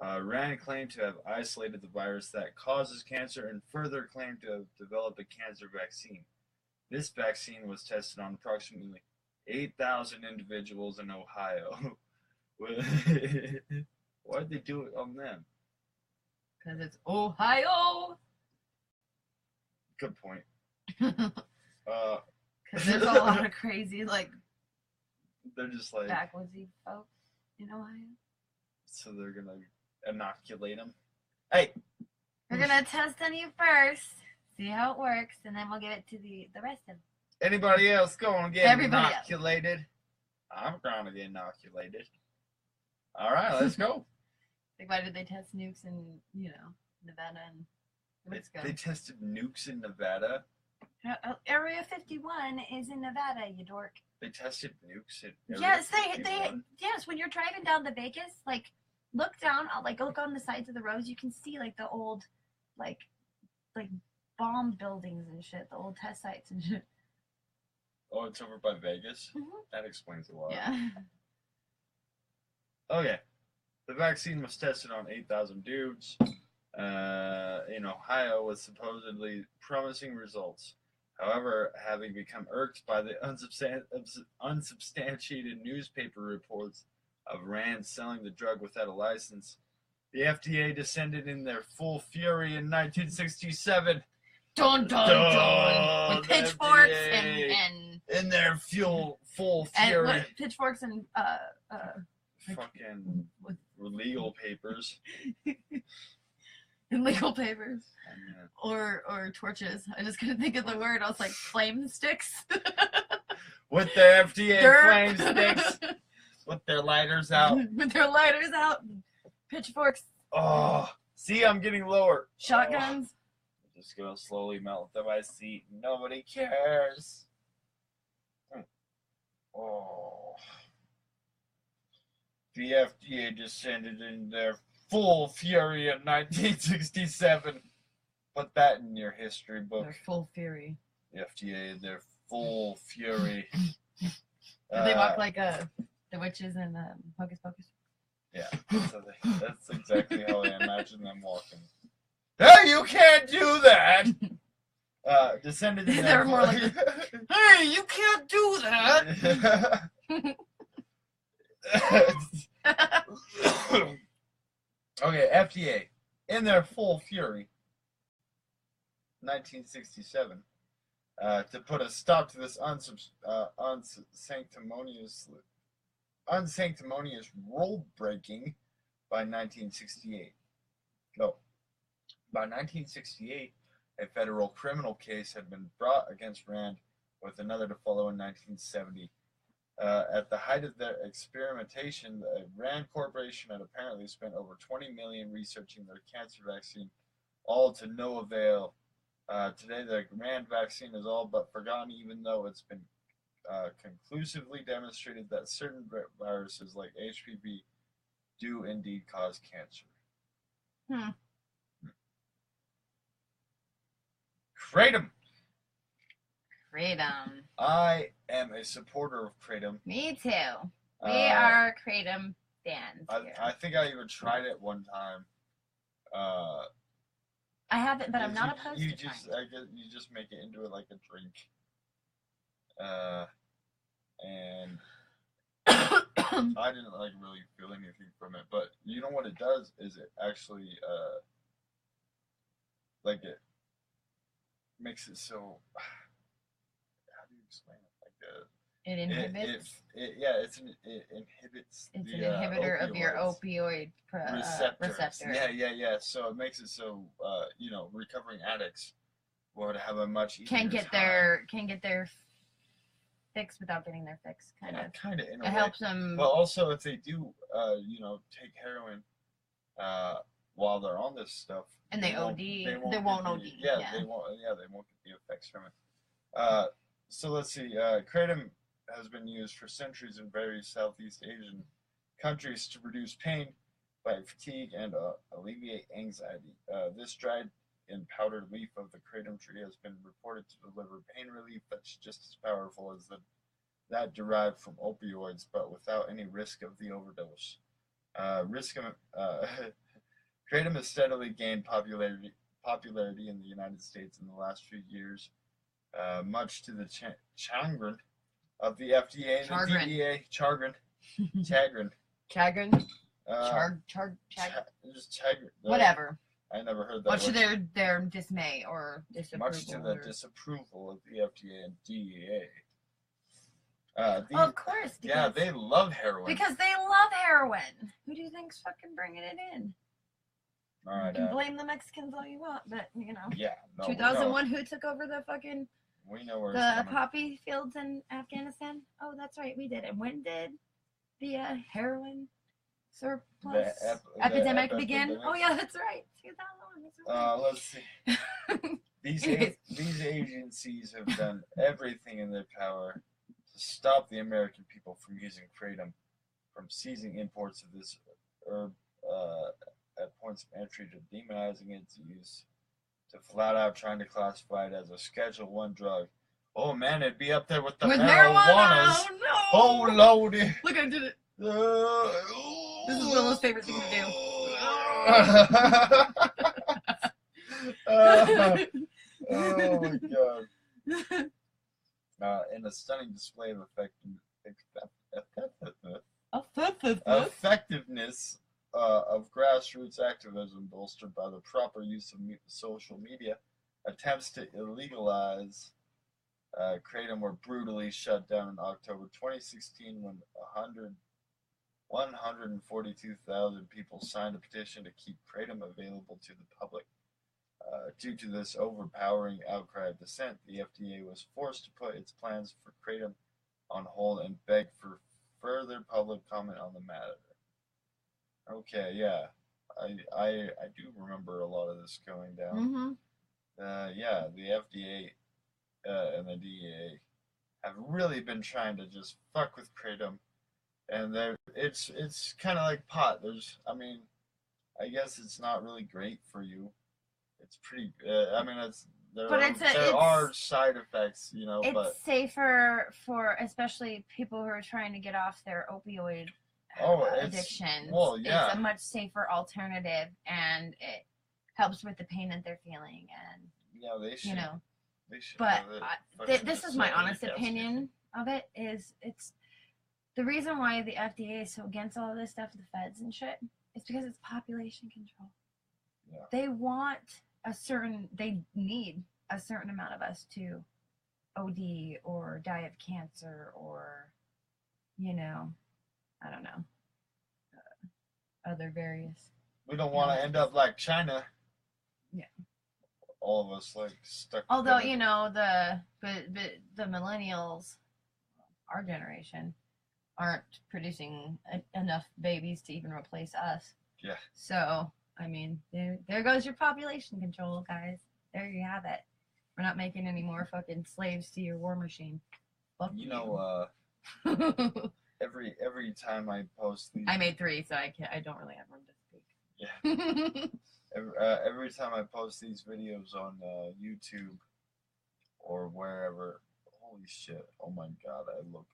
Speaker 2: Rand claimed to have isolated the virus that causes cancer and further claimed to have developed a cancer vaccine. This vaccine was tested on approximately 8,000 individuals in Ohio. Why'd they do it on them?
Speaker 1: Because it's Ohio!
Speaker 2: Good point.
Speaker 1: Because there's a lot of crazy, like,
Speaker 2: they're just like
Speaker 1: backwoodsy folks in Ohio.
Speaker 2: So they're gonna inoculate them. Hey,
Speaker 1: we're gonna test on you first, see how it works, and then we'll give it to the rest of them.
Speaker 2: Anybody else going to get
Speaker 1: Everybody
Speaker 2: inoculated? Else. I'm going to get inoculated. All right, let's go.
Speaker 1: Like, why did they test nukes in, Nevada and Mexico?
Speaker 2: They tested nukes in Nevada?
Speaker 1: Area 51 is in Nevada, you dork.
Speaker 2: They tested nukes in Area
Speaker 1: Yes,
Speaker 2: 51?
Speaker 1: Yes, when you're driving down to Vegas, like, look down, look on the sides of the roads, you can see, like, the old, like bomb buildings and shit, the old test sites and shit.
Speaker 2: Oh, it's over by Vegas?
Speaker 1: Mm-hmm.
Speaker 2: That explains a lot.
Speaker 1: Yeah.
Speaker 2: Okay. The vaccine was tested on 8,000 dudes in Ohio with supposedly promising results. However, having become irked by the unsubstantiated newspaper reports of Rand selling the drug without a license, the FDA descended in their full fury in 1967.
Speaker 1: Dun, dun, dun. With pitchforks and
Speaker 2: in their full fury.
Speaker 1: And pitchforks and
Speaker 2: fucking with legal papers.
Speaker 1: And legal papers.
Speaker 2: Yeah.
Speaker 1: Or torches. I just couldn't think of the word. I was like, flame sticks.
Speaker 2: With their FDA flame sticks. With their lighters out.
Speaker 1: With their lighters out. Pitchforks.
Speaker 2: Oh, see, I'm getting lower.
Speaker 1: Shotguns.
Speaker 2: I'm just gonna slowly melt through my seat. Nobody cares. Oh. The FDA descended in their full fury in 1967. Put that in your history book.
Speaker 1: Their full fury.
Speaker 2: The FDA in their full fury.
Speaker 1: Did they walk like the witches in Hocus Pocus?
Speaker 2: Yeah, so that's exactly how I imagine them walking. Hey, you can't do that! Descended in
Speaker 1: They were more like, hey, you can't do that!
Speaker 2: Okay, FDA, in their full fury, 1967, to put a stop to this unsanctimonious rule breaking by 1968. No, by 1968, a federal criminal case had been brought against Rand, with another to follow in 1970. At the height of their experimentation, the Rand Corporation had apparently spent over $20 million researching their cancer vaccine, all to no avail. Today, the Rand vaccine is all but forgotten, even though it's been conclusively demonstrated that certain viruses like HPV do indeed cause cancer. Kratom.
Speaker 1: Kratom.
Speaker 2: I am a supporter of Kratom.
Speaker 1: Me too. We are Kratom fans.
Speaker 2: I think I even tried it one time.
Speaker 1: I haven't, but I'm not opposed to
Speaker 2: I guess you just make it into like a drink. And I didn't like really feel anything from it, but you know what it does is it actually like it makes it so. How do you explain it? Like
Speaker 1: it inhibits.
Speaker 2: It inhibits.
Speaker 1: It's
Speaker 2: the,
Speaker 1: an inhibitor
Speaker 2: opioids.
Speaker 1: of your opioid receptor.
Speaker 2: Yeah. So it makes it so recovering addicts would have a much easier
Speaker 1: can get their fix without getting their fix. Kind of.
Speaker 2: In
Speaker 1: a way. Helps them.
Speaker 2: But also, if they do, take heroin, while they're on this stuff,
Speaker 1: and they OD, they won't OD.
Speaker 2: Yeah, they won't. Yeah, they won't get the effects from it. So let's see. Kratom has been used for centuries in various Southeast Asian countries to reduce pain, fight fatigue, and alleviate anxiety. This dried and powdered leaf of the kratom tree has been reported to deliver pain relief that's just as powerful as that derived from opioids, but without any risk of the overdose. Kratom has steadily gained popularity in the United States in the last few years, much to the chagrin of the FDA and the DEA. Chagrin. Just chagrin.
Speaker 1: Whatever.
Speaker 2: I never heard that.
Speaker 1: Much to their dismay or disapproval.
Speaker 2: Much to the disapproval of the FDA and DEA.
Speaker 1: Of course.
Speaker 2: Yeah, they love heroin.
Speaker 1: Because they love heroin. Who do you think's fucking bringing it in?
Speaker 2: All right.
Speaker 1: You can blame the Mexicans all you want, but
Speaker 2: Yeah. No,
Speaker 1: 2001, who took over the fucking
Speaker 2: we know where
Speaker 1: the poppy fields in Afghanistan? Oh, that's right, we did. And when did the heroin surplus epidemic begin? Oh yeah, that's right. 2001.
Speaker 2: Let's see. These agencies have done everything in their power to stop the American people from using kratom, from seizing imports of this herb at points of entry, to demonizing its use, to flat out trying to classify it as a Schedule 1 drug. Oh man, it'd be up there with the marijuanas.
Speaker 1: Oh no!
Speaker 2: Oh lordy!
Speaker 1: Look, I did it. This is Willow's favorite thing to do.
Speaker 2: Oh my god. In a stunning display of effectiveness of grassroots activism bolstered by the proper use of social media, attempts to illegalize kratom were brutally shut down in October 2016 when 142,000 people signed a petition to keep kratom available to the public. Due to this overpowering outcry of dissent, the FDA was forced to put its plans for kratom on hold and beg for further public comment on the matter. Okay, yeah, I do remember a lot of this going down. Yeah, the FDA and the DEA have really been trying to just fuck with kratom and it's kind of like pot. I guess it's not really great for you. It's pretty. There are side effects,
Speaker 1: It's
Speaker 2: but
Speaker 1: safer for especially people who are trying to get off their opioid addictions.
Speaker 2: Well, yeah.
Speaker 1: It's a much safer alternative, and it helps with the pain that they're feeling. And
Speaker 2: yeah, they should. They should.
Speaker 1: But this is my honest opinion of it. It's the reason why the FDA is so against all of this stuff, the feds and shit, is because it's population control.
Speaker 2: Yeah.
Speaker 1: They need a certain amount of us to OD or die of cancer or, I don't know, other various.
Speaker 2: We don't want to end up like China.
Speaker 1: Yeah.
Speaker 2: All of us like stuck.
Speaker 1: Although the millennials, our generation, aren't producing enough babies to even replace us.
Speaker 2: Yeah.
Speaker 1: So I mean, there goes your population control, guys. There you have it. We're not making any more fucking slaves to your war machine. Fuck you.
Speaker 2: Every time I post these,
Speaker 1: I made 3, so I don't really have room to
Speaker 2: Yeah.
Speaker 1: speak.
Speaker 2: Every time I post these videos on YouTube or wherever, holy shit! Oh my god, I look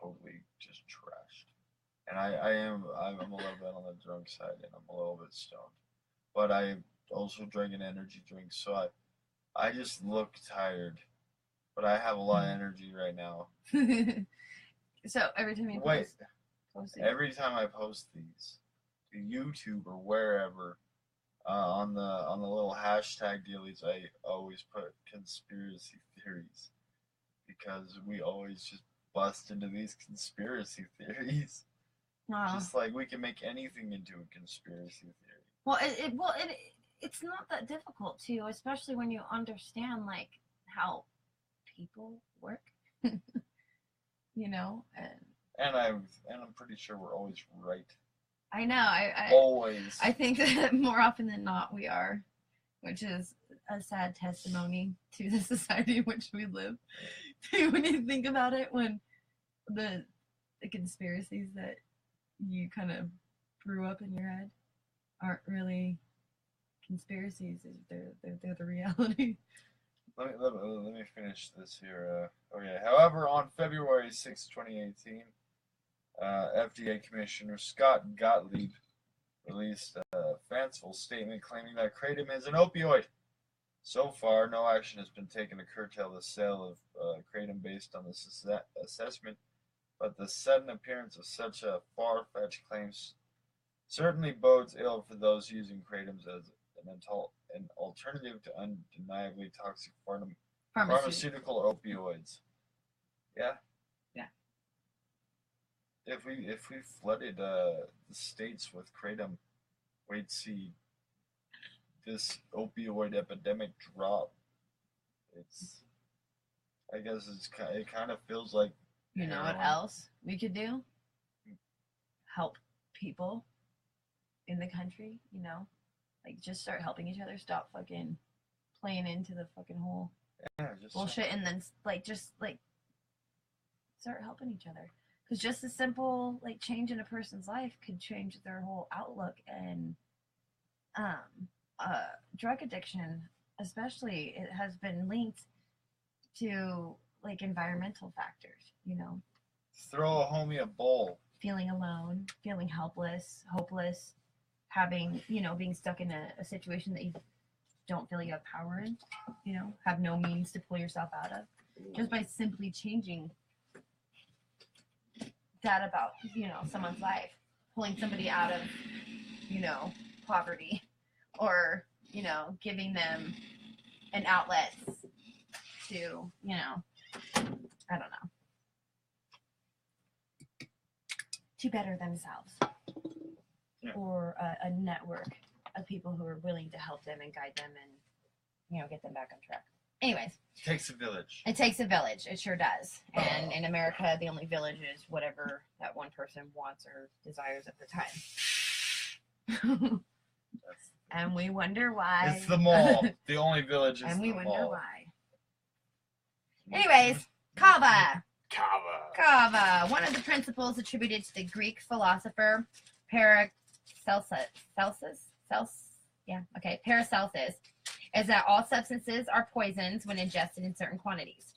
Speaker 2: totally just trashed. And I'm a little bit on the drunk side, and I'm a little bit stoned. But I also drank an energy drink, so I just look tired. But I have a lot of energy right now.
Speaker 1: So every time you post
Speaker 2: every time I post these to YouTube or wherever, on the little hashtag dealies, I always put conspiracy theories because we always just bust into these conspiracy theories. Just like we can make anything into a conspiracy theory.
Speaker 1: Well, it's not that difficult to, especially when you understand like how people work.
Speaker 2: And I'm pretty sure we're always right.
Speaker 1: I know. I
Speaker 2: always.
Speaker 1: I think that more often than not we are, which is a sad testimony to the society in which we live. When you think about it, when the conspiracies that you kind of grew up in your head aren't really conspiracies, they're the reality.
Speaker 2: Let me finish this here. However, on February 6, 2018, FDA Commissioner Scott Gottlieb released a fanciful statement claiming that kratom is an opioid. So far, no action has been taken to curtail the sale of kratom based on this assessment, but the sudden appearance of such a far-fetched claims certainly bodes ill for those using kratom as an alternative to undeniably toxic pharmaceutical opioids. Yeah.
Speaker 1: Yeah.
Speaker 2: If we flooded the states with kratom, we'd see this opioid epidemic drop. I guess it kind of feels like.
Speaker 1: You know what else we could do? Help people in the country, like just start helping each other, stop fucking playing into the fucking whole bullshit, and then just start helping each other. Because just a simple change in a person's life could change their whole outlook. And drug addiction, especially, it has been linked to environmental factors.
Speaker 2: Throw a homie a bowl.
Speaker 1: Feeling alone, feeling helpless, hopeless, having being stuck in a situation that you don't feel you have power in. Have no means to pull yourself out of. Just by simply changing that about someone's life, pulling somebody out of poverty, or giving them an outlet to I don't know, to better themselves. Yeah. Or a network of people who are willing to help them and guide them and get them back on track. Anyways,
Speaker 2: it takes a village.
Speaker 1: It takes a village. It sure does. And in America, the only village is whatever that one person wants or desires at the time. And we wonder why.
Speaker 2: It's the mall. The only village is the mall.
Speaker 1: And we wonder why. Anyways, Kava, Kava, one of the principles attributed to the Greek philosopher Paracelsus, Paracelsus, is that all substances are poisons when ingested in certain quantities.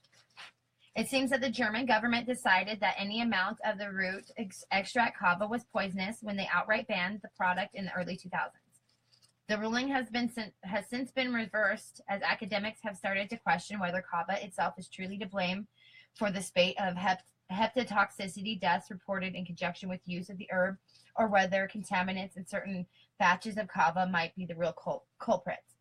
Speaker 1: It seems that the German government decided that any amount of the root extract kava was poisonous when they outright banned the product in the early 2000s. The ruling has since been reversed as academics have started to question whether kava itself is truly to blame for the spate of hepatotoxicity deaths reported in conjunction with use of the herb, or whether contaminants in certain batches of kava might be the real culprits.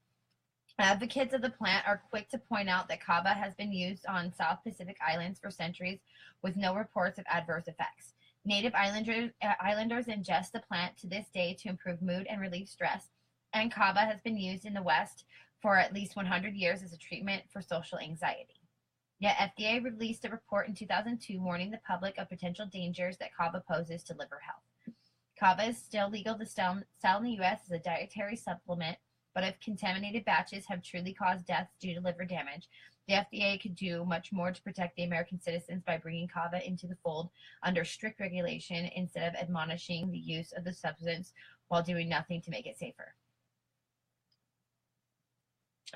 Speaker 1: Advocates of the plant are quick to point out that kava has been used on South Pacific islands for centuries with no reports of adverse effects. Native islanders ingest the plant to this day to improve mood and relieve stress, and kava has been used in the West for at least 100 years as a treatment for social anxiety. Yet FDA released a report in 2002 warning the public of potential dangers that kava poses to liver health. Kava is still legal to sell in the U.S. as a dietary supplement, but if contaminated batches have truly caused deaths due to liver damage, the FDA could do much more to protect the American citizens by bringing kava into the fold under strict regulation instead of admonishing the use of the substance while doing nothing to make it safer.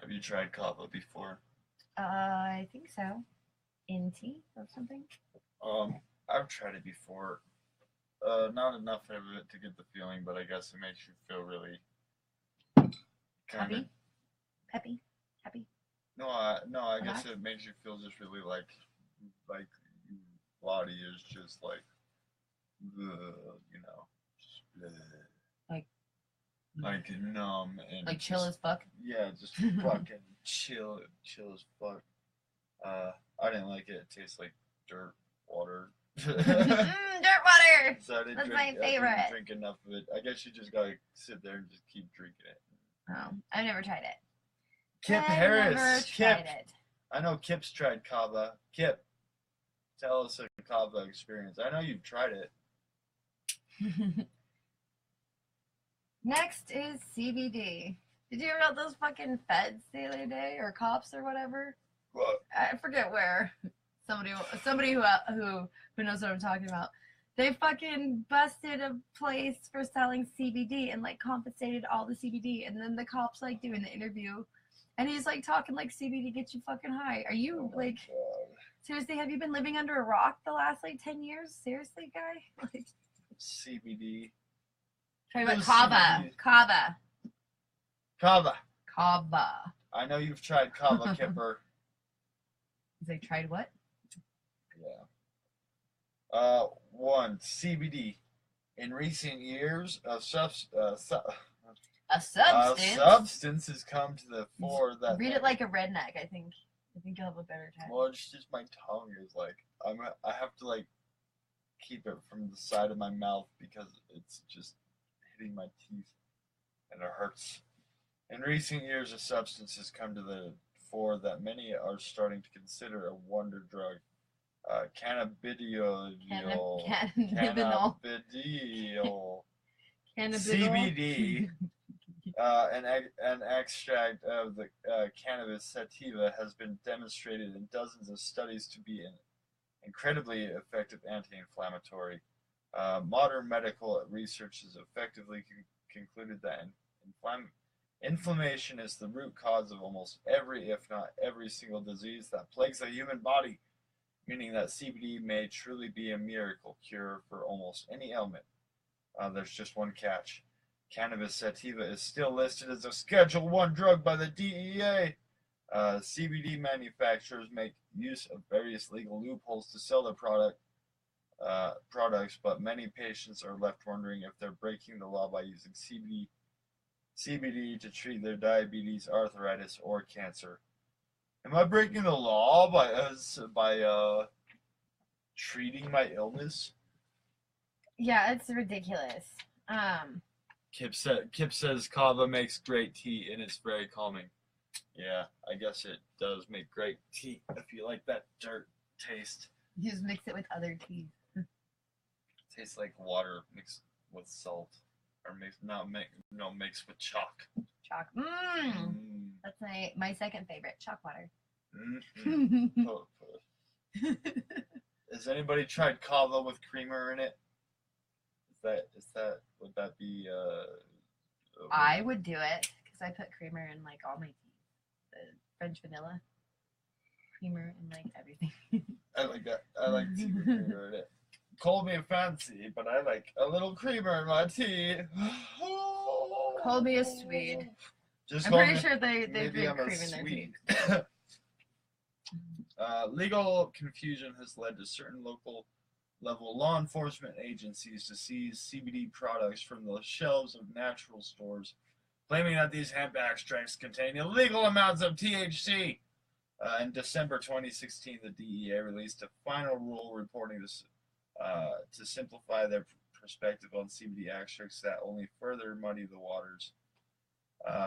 Speaker 3: Have you tried kava before?
Speaker 1: I think so. In tea or something?
Speaker 3: I've tried it before. Not enough of it to get the feeling, but I guess it makes you feel really
Speaker 1: Happy? Happy?
Speaker 3: No, I
Speaker 1: Relax?
Speaker 3: guess it makes you feel just really like your body is just like, like numb and
Speaker 1: like chill
Speaker 3: just,
Speaker 1: as fuck.
Speaker 3: Yeah, just fucking chill as fuck. I didn't like it. It tastes like dirt water.
Speaker 1: Dirt water.
Speaker 3: So I
Speaker 1: That's
Speaker 3: didn't
Speaker 1: my favorite.
Speaker 3: drink enough of it. I guess you just gotta sit there and just keep drinking it.
Speaker 1: Oh, I've never tried it.
Speaker 3: Kip Harris. Kip. I know Kip's tried kava. Kip, tell us a kava experience. I know you've tried it.
Speaker 1: Next is CBD. Did you hear about those fucking feds the other day, or cops or whatever?
Speaker 3: What?
Speaker 1: I forget where. Somebody who knows what I'm talking about. They fucking busted a place for selling CBD and like confiscated all the CBD, and then the cops like doing the interview, and he's like talking like CBD gets you fucking high. Are you like seriously? Have you been living under a rock the last like 10 years? Seriously, guy? Like
Speaker 3: CBD.
Speaker 1: Talking about kava.
Speaker 3: I know you've tried kava, Kipper.
Speaker 1: They tried what?
Speaker 3: Yeah. One, CBD. In recent years, a substance has come to the fore that...
Speaker 1: Read it like a redneck, I think you'll have a better time.
Speaker 3: Well, it's just my tongue is like... I have to like keep it from the side of my mouth because it's just hitting my teeth and it hurts. In recent years, a substance has come to the fore that many are starting to consider a wonder drug. Cannabidiol. CBD, an extract of the cannabis sativa, has been demonstrated in dozens of studies to be an incredibly effective anti-inflammatory. Modern medical research has effectively concluded that inflammation is the root cause of almost every, if not every single disease that plagues the human body, meaning that CBD may truly be a miracle cure for almost any ailment. There's just one catch. Cannabis sativa is still listed as a Schedule I drug by the DEA. CBD manufacturers make use of various legal loopholes to sell their products, but many patients are left wondering if they're breaking the law by using CBD to treat their diabetes, arthritis, or cancer. Am I breaking the law by treating my illness?
Speaker 1: Yeah, it's ridiculous.
Speaker 3: Kip says kava makes great tea and it's very calming. Yeah, I guess it does make great tea if you like that dirt taste.
Speaker 1: You just mix it with other teas.
Speaker 3: Tastes like water mixed with salt, or mixed with chalk.
Speaker 1: Chalk. That's my second favorite, chalk water.
Speaker 3: Has anybody tried kava with creamer in it? Would that be
Speaker 1: I would do it because I put creamer in like all my tea. The French vanilla creamer and like everything.
Speaker 3: I like that. I like tea with creamer in it. Call me fancy, but I like a little creamer in my tea.
Speaker 1: Call me a Swede.
Speaker 3: Just
Speaker 1: I'm
Speaker 3: call
Speaker 1: pretty
Speaker 3: me-
Speaker 1: sure they
Speaker 3: maybe
Speaker 1: drink
Speaker 3: I'm a
Speaker 1: cream in their tea.
Speaker 3: Swede. Legal confusion has led to certain local level law enforcement agencies to seize CBD products from the shelves of natural stores, claiming that these hemp extracts contain illegal amounts of THC. In December 2016, the DEA released a final rule reporting to simplify their perspective on CBD extracts that only further muddy the waters.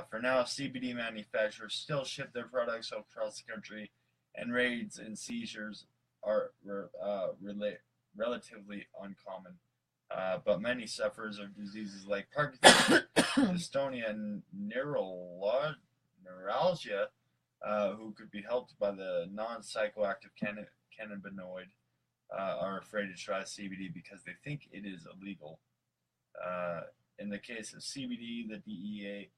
Speaker 3: For now, CBD manufacturers still ship their products across the country, and raids and seizures are relatively uncommon. But many sufferers of diseases like Parkinson's, dystonia, and neuralgia, who could be helped by the non-psychoactive cannabinoid, are afraid to try CBD because they think it is illegal. In the case of CBD, the DEA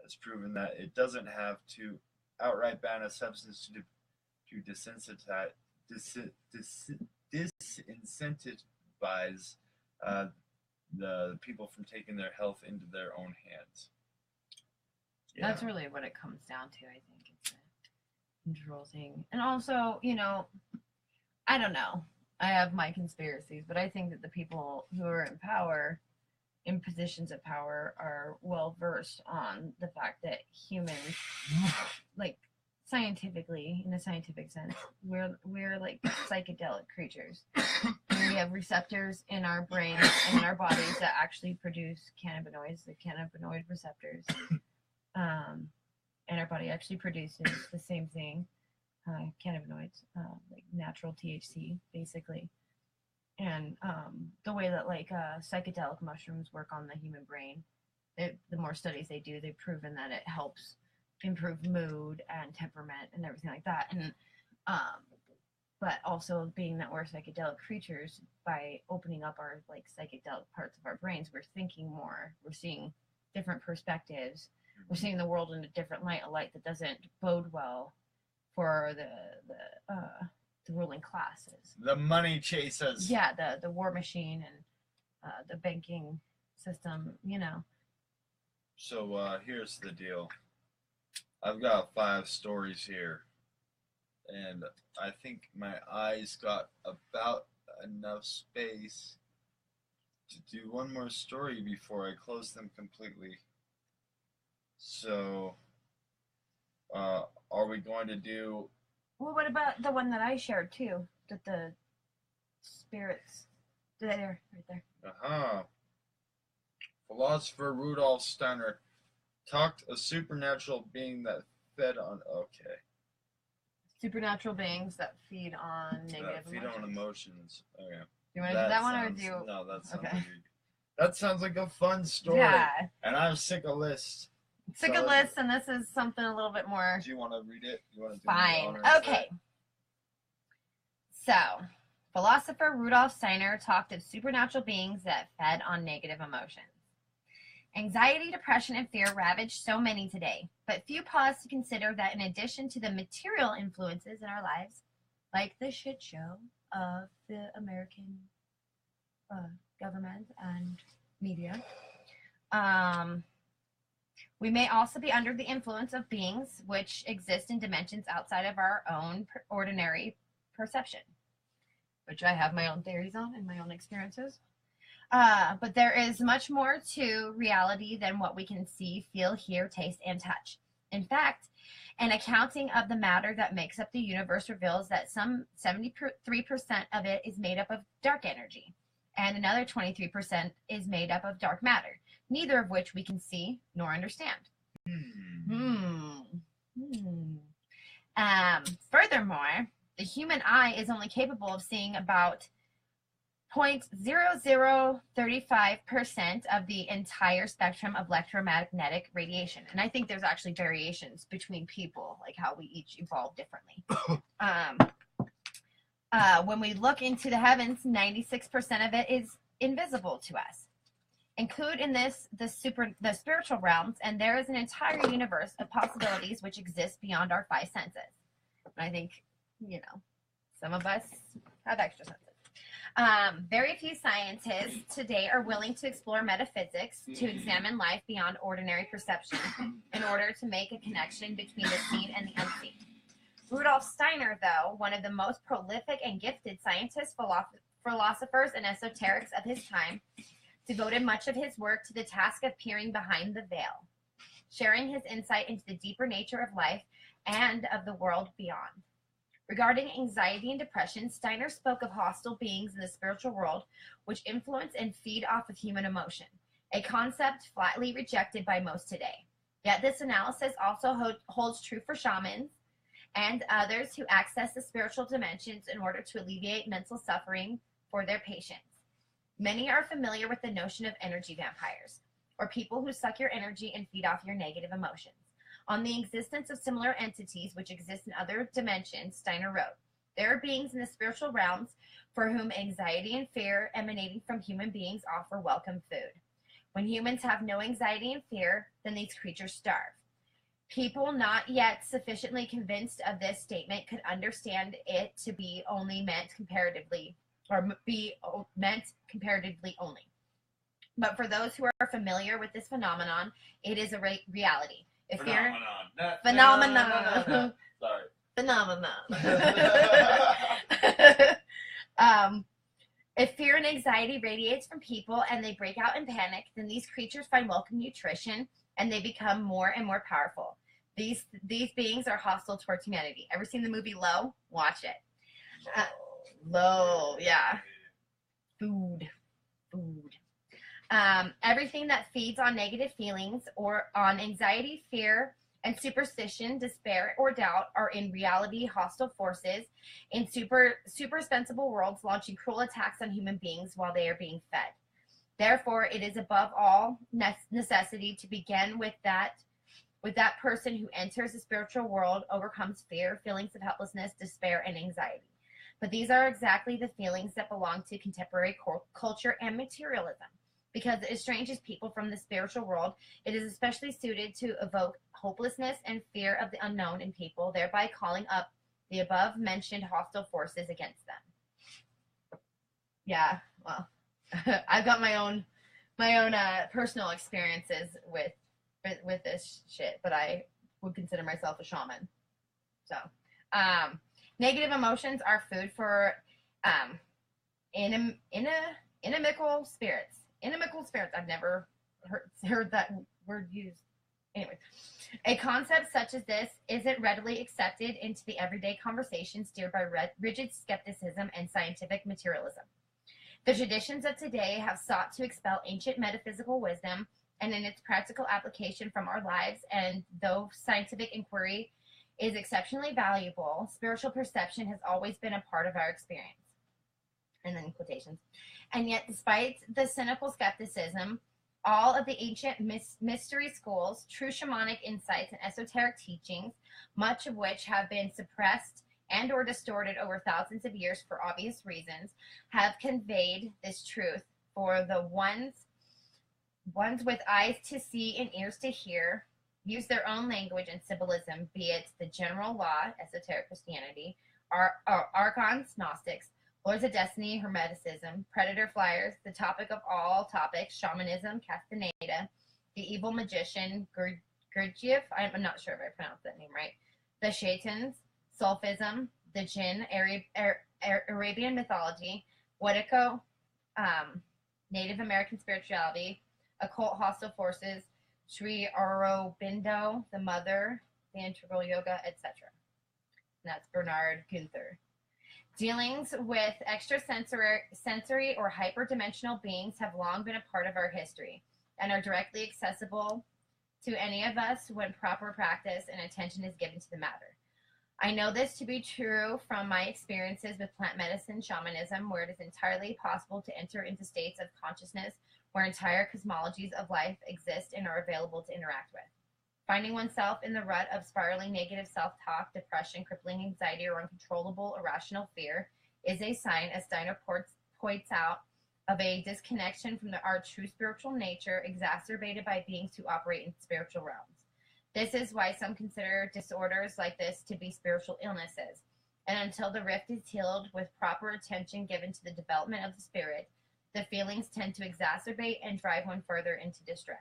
Speaker 3: has proven that it doesn't have to outright ban a substance to disincentivize the people from taking their health into their own hands. Yeah.
Speaker 1: That's really what it comes down to. I think it's a control thing, and also, you know, I don't know. I have my conspiracies, but I think that the people who are in power, in positions of power, are well versed on the fact that humans, like scientifically, in a scientific sense, we're like psychedelic creatures. And we have receptors in our brains and in our bodies that actually produce cannabinoids, the cannabinoid receptors. And our body actually produces the same thing, cannabinoids, like natural THC, basically. And the way that like psychedelic mushrooms work on the human brain, the more studies they do, they've proven that it helps improve mood and temperament and everything like that. And but also being that we're psychedelic creatures, by opening up our like psychedelic parts of our brains, we're thinking more, we're seeing different perspectives, we're seeing the world in a different light, a light that doesn't bode well for the ruling classes,
Speaker 3: the money chasers.
Speaker 1: Yeah, the war machine and the banking system, you know.
Speaker 3: So here's the deal. I've got 5 stories here, and I think my eyes got about enough space to do one more story before I close them completely. So, are we going to do...
Speaker 1: Well, what about the one that I shared too? That the spirits... There, right there.
Speaker 3: Uh-huh. Philosopher Rudolf Steiner talked a supernatural being that fed on... Okay.
Speaker 1: Supernatural beings that feed on negative
Speaker 3: feed
Speaker 1: emotions.
Speaker 3: on emotions. Okay.
Speaker 1: You want to do that one or do you...
Speaker 3: No, that sounds
Speaker 1: Okay.
Speaker 3: that sounds like a fun story.
Speaker 1: Yeah.
Speaker 3: And I'm sick of lists.
Speaker 1: Sick of lists, and this is something a little bit more...
Speaker 3: Do you want to read it? You want to do
Speaker 1: Fine. Okay. So, philosopher Rudolf Steiner talked of supernatural beings that fed on negative emotions. Anxiety, depression, and fear ravage so many today, but few pause to consider that in addition to the material influences in our lives, like the shit show of the American government and media, we may also be under the influence of beings which exist in dimensions outside of our own ordinary perception, which I have my own theories on and my own experiences. But there is much more to reality than what we can see, feel, hear, taste, and touch. In fact, an accounting of the matter that makes up the universe reveals that some 73% of it is made up of dark energy, and another 23% is made up of dark matter, neither of which we can see nor understand. Furthermore, the human eye is only capable of seeing about 0.0035% of the entire spectrum of electromagnetic radiation. And I think there's actually variations between people, like how we each evolve differently. When we look into the heavens, 96% of it is invisible to us. Include in this the spiritual realms, and there is an entire universe of possibilities which exist beyond our five senses. And I think, some of us have extra senses. Very few scientists today are willing to explore metaphysics to examine life beyond ordinary perception in order to make a connection between the seen and the unseen. Rudolf Steiner, though, one of the most prolific and gifted scientists, philosophers, and esoterics of his time, devoted much of his work to the task of peering behind the veil, sharing his insight into the deeper nature of life and of the world beyond. Regarding anxiety and depression, Steiner spoke of hostile beings in the spiritual world which influence and feed off of human emotion, a concept flatly rejected by most today. Yet this analysis also holds true for shamans and others who access the spiritual dimensions in order to alleviate mental suffering for their patients. Many are familiar with the notion of energy vampires, or people who suck your energy and feed off your negative emotions. On the existence of similar entities which exist in other dimensions, Steiner wrote, "There are beings in the spiritual realms for whom anxiety and fear emanating from human beings offer welcome food. When humans have no anxiety and fear, then these creatures starve. People not yet sufficiently convinced of this statement could understand it to be only meant comparatively, or be meant comparatively only. But for those who are familiar with this phenomenon, it is a reality. If phenomenon.
Speaker 3: Sorry.
Speaker 1: Phenomenon. If fear and anxiety radiates from people and they break out in panic, then these creatures find welcome nutrition and they become more and more powerful. These beings are hostile towards humanity. Ever seen the movie Low? Watch it. Low, yeah. Food. Everything that feeds on negative feelings or on anxiety, fear, and superstition, despair, or doubt are in reality hostile forces in supersensible worlds launching cruel attacks on human beings while they are being fed. Therefore, it is above all necessity to begin with that person who enters the spiritual world overcomes fear, feelings of helplessness, despair, and anxiety. But these are exactly the feelings that belong to contemporary culture and materialism. Because it estranges people from the spiritual world, it is especially suited to evoke hopelessness and fear of the unknown in people, thereby calling up the above-mentioned hostile forces against them. Yeah, well, I've got my own personal experiences with this shit, but I would consider myself a shaman. So, negative emotions are food for inimical spirits. Inimical spirits. I've never heard that word used. Anyway, a concept such as this isn't readily accepted into the everyday conversation steered by rigid skepticism and scientific materialism. The traditions of today have sought to expel ancient metaphysical wisdom and in its practical application from our lives, and though scientific inquiry is exceptionally valuable, spiritual perception has always been a part of our experience. And then quotations. And yet, despite the cynical skepticism, all of the ancient mystery schools, true shamanic insights, and esoteric teachings, much of which have been suppressed and or distorted over thousands of years for obvious reasons, have conveyed this truth for the ones with eyes to see and ears to hear, use their own language and symbolism, be it the general law, esoteric Christianity, archons, Gnostics, Lords of Destiny, Hermeticism, Predator Flyers, the topic of all topics, Shamanism, Castaneda, the Evil Magician, Gurdjieff, I'm not sure if I pronounced that name right, the Shaitans, Sulfism, the Jinn, Arabian mythology, Wetiko, Native American spirituality, occult hostile forces, Sri Aurobindo, the Mother, the Integral Yoga, etc. And that's Bernard Gunther. Dealings with extrasensory or hyperdimensional beings have long been a part of our history and are directly accessible to any of us when proper practice and attention is given to the matter. I know this to be true from my experiences with plant medicine, shamanism, where it is entirely possible to enter into states of consciousness where entire cosmologies of life exist and are available to interact with. Finding oneself in the rut of spiraling negative self-talk, depression, crippling anxiety, or uncontrollable irrational fear
Speaker 4: is a sign, as Steiner points out, of a disconnection from our true spiritual nature, exacerbated by beings who operate in spiritual realms. This is why some consider disorders like this to be spiritual illnesses. And until the rift is healed with proper attention given to the development of the spirit, the feelings tend to exacerbate and drive one further into distress.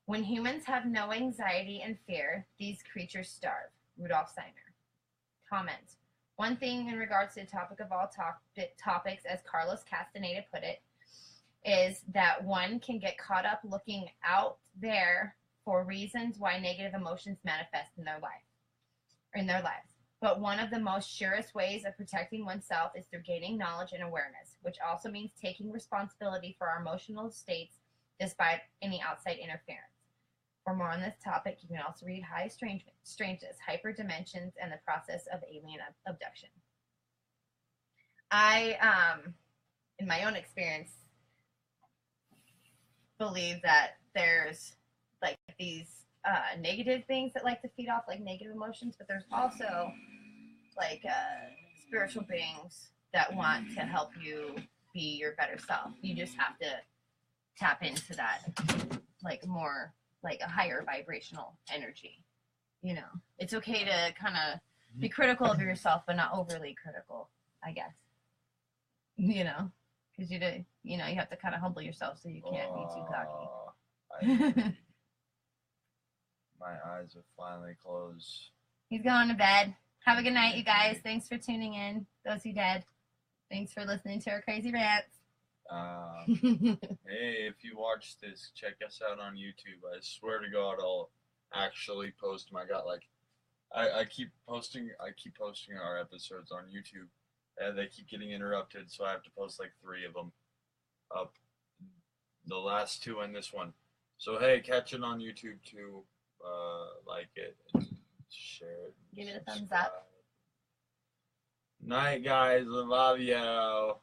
Speaker 4: When humans have no anxiety and fear, these creatures starve. Rudolf Steiner. Comment. One thing in regards to the topic of all topics, as Carlos Castaneda put it, is that one can get caught up looking out there for reasons why negative emotions manifest in their lives. But one of the most surest ways of protecting oneself is through gaining knowledge and awareness, which also means taking responsibility for our emotional states despite any outside interference. For more on this topic, you can also read High Strangeness, Hyperdimensions, and the Process of Alien Abduction. I, in my own experience, believe that there's like these negative things that like to feed off like negative emotions, but there's also like spiritual beings that want to help you be your better self. You just have to tap into that like more like a higher vibrational energy. You know, it's okay to kind of be critical of yourself, but not overly critical, I guess. You know, because you have to kind of humble yourself so you can't be too cocky.
Speaker 3: My eyes have finally closed.
Speaker 4: He's going to bed. Have a good night, you guys. Thanks for tuning in. Those who did. Thanks for listening to our crazy rants.
Speaker 3: Hey, if you watch this, check us out on YouTube. I swear to God, I'll actually post them. I keep posting our episodes on YouTube, and they keep getting interrupted, so I have to post like 3 of them up. The last 2 and this one. So hey, catch it on YouTube too. Like it, share it,
Speaker 4: give it a thumbs up.
Speaker 3: Night, guys. I love you.